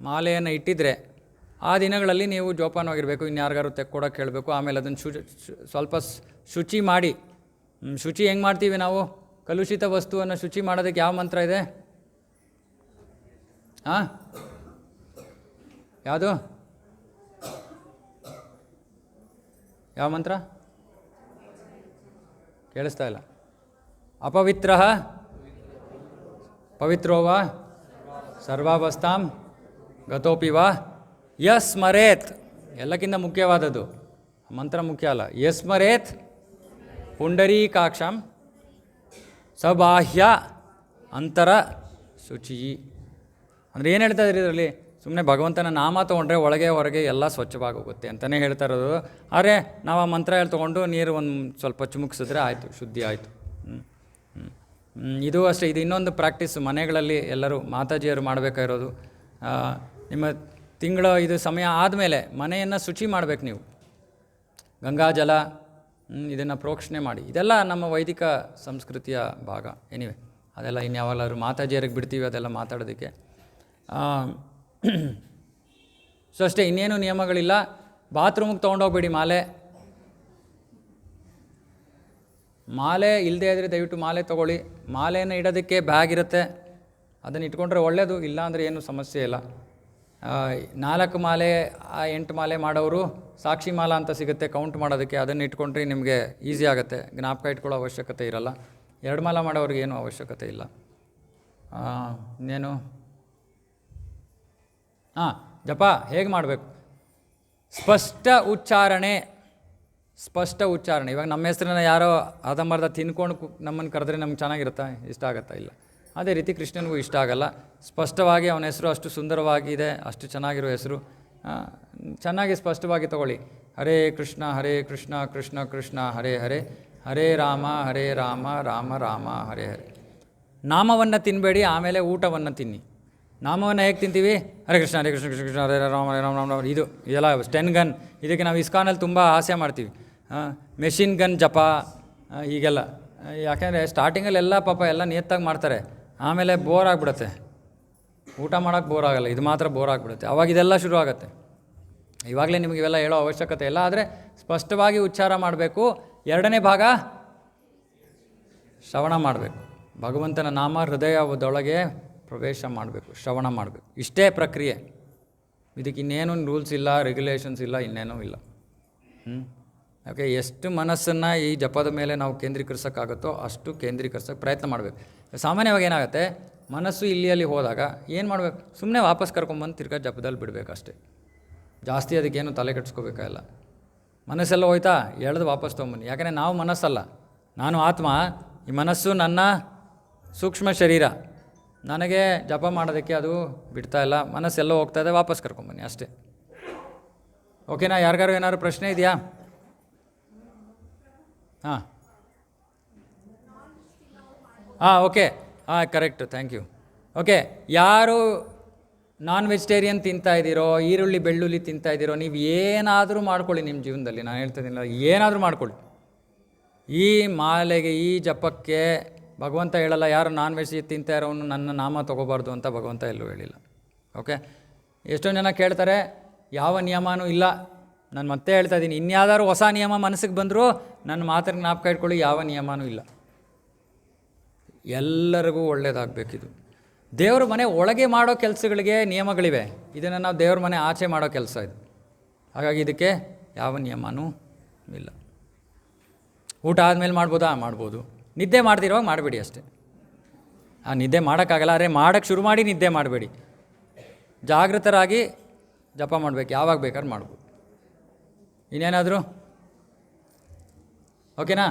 ಮಾಲೆಯನ್ನು ಇಟ್ಟಿದ್ರೆ ಆ ದಿನಗಳಲ್ಲಿ ನೀವು ಜೋಪಾನವಾಗಿರಬೇಕು. ಇನ್ಯಾರಿಗಾರು ತೆಕ್ಕೊಡೋಕೆ ಹೇಳಬೇಕು. ಆಮೇಲೆ ಅದನ್ನು ಸ್ವಲ್ಪ ಶುಚಿ ಮಾಡಿ. ಶುಚಿ ಹೆಂಗೆ ಮಾಡ್ತೀವಿ ನಾವು? ಕಲುಷಿತ ವಸ್ತುವನ್ನು ಶುಚಿ ಮಾಡೋದಕ್ಕೆ ಯಾವ ಮಂತ್ರ ಇದೆ? ಯಾವುದು? ಯಾವ ಮಂತ್ರ? ಕೇಳಿಸ್ತಾ ಇಲ್ಲ. ಅಪವಿತ್ರ ಪವಿತ್ರೋವ ಸರ್ವಾವಸ್ಥಾಂ ಗತೋಪಿ ವಾ ಯಸ್ಮರೇತ್. ಎಲ್ಲಕ್ಕಿಂತ ಮುಖ್ಯವಾದದ್ದು ಮಂತ್ರ, ಮುಖ್ಯ ಅಲ್ಲ. ಯಸ್ಮರೇತ್ ಪುಂಡರೀಕಾಕ್ಷಂ ಸಬಾಹ್ಯ ಅಂತರ ಶುಚಿ. ಅಂದರೆ ಏನು ಹೇಳ್ತಾ ಇದ್ರಿ ಇದರಲ್ಲಿ? ಸುಮ್ಮನೆ ಭಗವಂತನ ನಾಮ ತೊಗೊಂಡ್ರೆ ಒಳಗೆ ಹೊರಗೆ ಎಲ್ಲ ಸ್ವಚ್ಛವಾಗಿ ಹೋಗುತ್ತೆ ಅಂತಲೇ ಹೇಳ್ತಾ ಇರೋದು. ಆದರೆ ನಾವು ಆ ಮಂತ್ರ ತೊಗೊಂಡು ನೀರು ಒಂದು ಸ್ವಲ್ಪ ಚುಮುಕ್ಸಿದ್ರೆ ಆಯಿತು, ಶುದ್ಧಿ ಆಯಿತು. ಇದು ಅಷ್ಟೇ. ಇದು ಇನ್ನೊಂದು ಪ್ರಾಕ್ಟೀಸ್ ಮನೆಗಳಲ್ಲಿ ಎಲ್ಲರೂ ಮಾತಾಜಿಯರು ಮಾಡಬೇಕಾಗಿರೋದು. ನಿಮ್ಮ ತಿಂಗಳ ಇದು ಸಮಯ ಆದಮೇಲೆ ಮನೆಯನ್ನು ಶುಚಿ ಮಾಡಬೇಕು ನೀವು. ಗಂಗಾಜಲ ಇದನ್ನು ಪ್ರೋಕ್ಷಣೆ ಮಾಡಿ. ಇದೆಲ್ಲ ನಮ್ಮ ವೈದಿಕ ಸಂಸ್ಕೃತಿಯ ಭಾಗ. ಎನಿವೆ, ಅದೆಲ್ಲ ಇನ್ಯಾವಾಗಲಾದ್ರು ಮಾತಾಜಿಯರಿಗೆ ಬಿಡ್ತೀವಿ ಅದೆಲ್ಲ ಮಾತಾಡೋದಕ್ಕೆ. ಸೊ ಅಷ್ಟೇ, ಇನ್ನೇನು ನಿಯಮಗಳಿಲ್ಲ. ಬಾತ್ರೂಮಿಗೆ ತೊಗೊಂಡೋಗ್ಬೇಡಿ ಮಾಲೆ ಇಲ್ಲದೇ ಇದ್ದರೆ ದಯವಿಟ್ಟು ಮಾಲೆ ತೊಗೊಳ್ಳಿ. ಮಾಲೆಯನ್ನು ಇಡೋದಕ್ಕೆ ಬ್ಯಾಗ್ ಇರುತ್ತೆ, ಅದನ್ನು ಇಟ್ಕೊಂಡ್ರೆ ಒಳ್ಳೆಯದು. ಇಲ್ಲ ಅಂದರೆ ಏನೂ ಸಮಸ್ಯೆ ಇಲ್ಲ. 4 ಮಾಲೆ 8 ಮಾಲೆ ಮಾಡೋರು ಸಾಕ್ಷಿ ಮಾಲ ಅಂತ ಸಿಗುತ್ತೆ ಕೌಂಟ್ ಮಾಡೋದಕ್ಕೆ, ಅದನ್ನು ಇಟ್ಕೊಂಡ್ರೆ ನಿಮಗೆ ಈಸಿ ಆಗುತ್ತೆ, ಜ್ಞಾಪಕ ಇಟ್ಕೊಳ್ಳೋ ಅವಶ್ಯಕತೆ ಇರಲ್ಲ. 2 ಮಾಲ ಮಾಡೋರಿಗೆ ಏನೂ ಅವಶ್ಯಕತೆ ಇಲ್ಲ. ಇನ್ನೇನು ಜಪ ಹೇಗೆ ಮಾಡಬೇಕು? ಸ್ಪಷ್ಟ ಉಚ್ಚಾರಣೆ. ಇವಾಗ ನಮ್ಮ ಹೆಸರನ್ನ ಯಾರೋ ಅರ್ಧಂಬರ್ಧ ತಿನ್ಕೊಂಡು ನಮ್ಮನ್ನು ಕರೆದ್ರೆ ನಮ್ಗೆ ಚೆನ್ನಾಗಿರುತ್ತಾ? ಇಷ್ಟ ಆಗುತ್ತಾ? ಇಲ್ಲ. ಅದೇ ರೀತಿ ಕೃಷ್ಣನಿಗೂ ಇಷ್ಟ ಆಗಲ್ಲ. ಸ್ಪಷ್ಟವಾಗಿ ಅವನ ಹೆಸರು ಅಷ್ಟು ಸುಂದರವಾಗಿದೆ, ಅಷ್ಟು ಚೆನ್ನಾಗಿರೋ ಹೆಸರು. ಚೆನ್ನಾಗಿ ಸ್ಪಷ್ಟವಾಗಿ ತಗೊಳ್ಳಿ. ಹರೇ ಕೃಷ್ಣ ಕೃಷ್ಣ ಕೃಷ್ಣ ಹರೇ ಹರೇ, ಹರೇ ರಾಮ ರಾಮ ರಾಮ ಹರೇ ಹರೇ. ನಾಮವನ್ನು ತಿನ್ನಬೇಡಿ, ಆಮೇಲೆ ಊಟವನ್ನು ತಿನ್ನಿ. ನಾಮವನ್ನು ಹೇಗೆ ತಿಂತೀವಿ? ಹರೇ ಕೃಷ್ಣ ಕೃಷ್ಣ ಕೃಷ್ಣ ಹರೇ ರಾಮ ರಾಮ ರಾಮ. ಇದೆಲ್ಲ ಸ್ಟೆನ್ ಗನ್. ಇದಕ್ಕೆ ನಾವು ಇಸ್ಕಾನಲ್ಲಿ ತುಂಬ ಆಸೆ ಮಾಡ್ತೀವಿ. ಮೆಷಿನ್ ಗನ್ ಜಪ ಹೀಗೆಲ್ಲ. ಯಾಕೆಂದರೆ ಸ್ಟಾರ್ಟಿಂಗಲ್ಲೆಲ್ಲ ಪಾಪ ಎಲ್ಲ ನಿಯತ್ತಾಗಿ ಮಾಡ್ತಾರೆ, ಆಮೇಲೆ ಬೋರ್ ಆಗಿಬಿಡುತ್ತೆ. ಊಟ ಮಾಡೋಕ್ಕೆ ಬೋರ್ ಆಗೋಲ್ಲ, ಇದು ಮಾತ್ರ ಬೋರ್ ಆಗಿಬಿಡುತ್ತೆ. ಅವಾಗ ಇದೆಲ್ಲ ಶುರು ಆಗುತ್ತೆ. ಇವಾಗಲೇ ನಿಮಗೆ ಇವೆಲ್ಲ ಹೇಳೋ ಅವಶ್ಯಕತೆ ಇಲ್ಲ, ಆದರೆ ಸ್ಪಷ್ಟವಾಗಿ ಉಚ್ಚಾರ ಮಾಡಬೇಕು. ಎರಡನೇ ಭಾಗ ಶ್ರವಣ ಮಾಡಬೇಕು. ಭಗವಂತನ ನಾಮ ಹೃದಯದೊಳಗೆ ಪ್ರವೇಶ ಮಾಡಬೇಕು, ಶ್ರವಣ ಮಾಡಬೇಕು. ಇಷ್ಟೇ ಪ್ರಕ್ರಿಯೆ. ಇದಕ್ಕೆ ಇನ್ನೇನು ರೂಲ್ಸ್ ಇಲ್ಲ, ರೆಗ್ಯುಲೇಷನ್ಸ್ ಇಲ್ಲ, ಇನ್ನೇನೂ ಇಲ್ಲ. ಓಕೆ, ಎಷ್ಟು ಮನಸ್ಸನ್ನು ಈ ಜಪದ ಮೇಲೆ ನಾವು ಕೇಂದ್ರೀಕರಿಸೋಕ್ಕಾಗುತ್ತೋ ಅಷ್ಟು ಕೇಂದ್ರೀಕರಿಸೋಕ್ಕೆ ಪ್ರಯತ್ನ ಮಾಡಬೇಕು. ಸಾಮಾನ್ಯವಾಗಿ ಏನಾಗುತ್ತೆ, ಮನಸ್ಸು ಇಲ್ಲಿ ಅಲ್ಲಿ ಹೋದಾಗ ಏನು ಮಾಡಬೇಕು? ಸುಮ್ಮನೆ ವಾಪಸ್ ಕರ್ಕೊಂಬಂದು ತಿರ್ಗಾ ಜಪದಲ್ಲಿ ಬಿಡಬೇಕು ಅಷ್ಟೇ. ಜಾಸ್ತಿ ಅದಕ್ಕೇನು ತಲೆ ಕೆಡಿಸ್ಕೋಬೇಕಾಗಿಲ್ಲ. ಮನಸ್ಸೆಲ್ಲ ಹೋಯ್ತಾ, ಎಳೆದು ವಾಪಸ್ ತೊಗೊಂಬನ್ನಿ. ಯಾಕಂದರೆ ನಾವು ಮನಸ್ಸಲ್ಲ, ನಾನು ಆತ್ಮ. ಈ ಮನಸ್ಸು ನನ್ನ ಸೂಕ್ಷ್ಮ ಶರೀರ. ನನಗೆ ಜಪ ಮಾಡೋದಕ್ಕೆ ಅದು ಬಿಡ್ತಾ ಇಲ್ಲ. ಮನಸ್ಸೆಲ್ಲ ಹೋಗ್ತಾ ಇದೆ, ವಾಪಸ್ ಕರ್ಕೊಂಬನ್ನಿ ಅಷ್ಟೇ. ಓಕೆನಾ? ಯಾರಿಗಾರು ಏನಾದ್ರು ಪ್ರಶ್ನೆ ಇದೆಯಾ? ಹಾಂ okay, correct, thank you. Okay, ಯಾರು ನಾನ್ ವೆಜಿಟೇರಿಯನ್ ತಿಂತಾಯಿದ್ದೀರೋ, ಈರುಳ್ಳಿ ಬೆಳ್ಳುಳ್ಳಿ ತಿಂತಾಯಿದ್ದೀರೋ, ನೀವು ಏನಾದರೂ ಮಾಡ್ಕೊಳ್ಳಿ ನಿಮ್ಮ ಜೀವನದಲ್ಲಿ. ನಾನು ಹೇಳ್ತಿದ್ದೀನಿಲ್ಲ, ಏನಾದರೂ ಮಾಡ್ಕೊಳ್ಳಿ. ಈ ಮಾಲೆಗೆ, ಈ ಜಪಕ್ಕೆ ಭಗವಂತ ಹೇಳಲ್ಲ ಯಾರು ನಾನ್ ವೆಜ್ ತಿಂತಾ ಇರೋನು ನನ್ನ ನಾಮ ತೊಗೋಬಾರ್ದು ಅಂತ ಭಗವಂತ ಎಲ್ಲೂ ಹೇಳಿಲ್ಲ. ಓಕೆ, ಎಷ್ಟೊಂದು ಜನ ಕೇಳ್ತಾರೆ, ಯಾವ ನಿಯಮನೂ ಇಲ್ಲ. ನಾನು ಮತ್ತೆ ಹೇಳ್ತಾ ಇದ್ದೀನಿ, ಇನ್ಯಾವುದಾದ್ರು ಹೊಸ ನಿಯಮ ಮನಸ್ಸಿಗೆ ಬಂದರೂ ನನ್ನ ಮಾತಿಗೆ ಜ್ಞಾಪಕ ಇಟ್ಕೊಳ್ಳಿ, ಯಾವ ನಿಯಮನೂ ಇಲ್ಲ. ಎಲ್ಲರಿಗೂ ಒಳ್ಳೆಯದಾಗಬೇಕಿದು. ದೇವ್ರ ಮನೆ ಒಳಗೆ ಮಾಡೋ ಕೆಲಸಗಳಿಗೆ ನಿಯಮಗಳಿವೆ. ಇದನ್ನು ನಾವು ದೇವ್ರ ಮನೆ ಆಚೆ ಮಾಡೋ ಕೆಲಸ ಇದು. ಹಾಗಾಗಿ ಇದಕ್ಕೆ ಯಾವ ನಿಯಮನೂ ಇಲ್ಲ. ಊಟ ಆದಮೇಲೆ ಮಾಡ್ಬೋದಾ? ಮಾಡ್ಬೋದು. ನಿದ್ದೆ ಮಾಡ್ತಿರುವಾಗ ಮಾಡಬೇಡಿ ಅಷ್ಟೇ. ನಿದ್ದೆ ಮಾಡೋಕ್ಕಾಗಲ್ಲ, ಆದರೆ ಮಾಡೋಕ್ಕೆ ಶುರು ಮಾಡಿ ನಿದ್ದೆ ಮಾಡಬೇಡಿ. ಜಾಗೃತರಾಗಿ ಜಪ ಮಾಡಬೇಕು, ಯಾವಾಗ ಬೇಕಾದ್ರೂ ಮಾಡ್ಬೋದು. ಇನ್ನೇನಾದರೂ? ಓಕೆನಾ?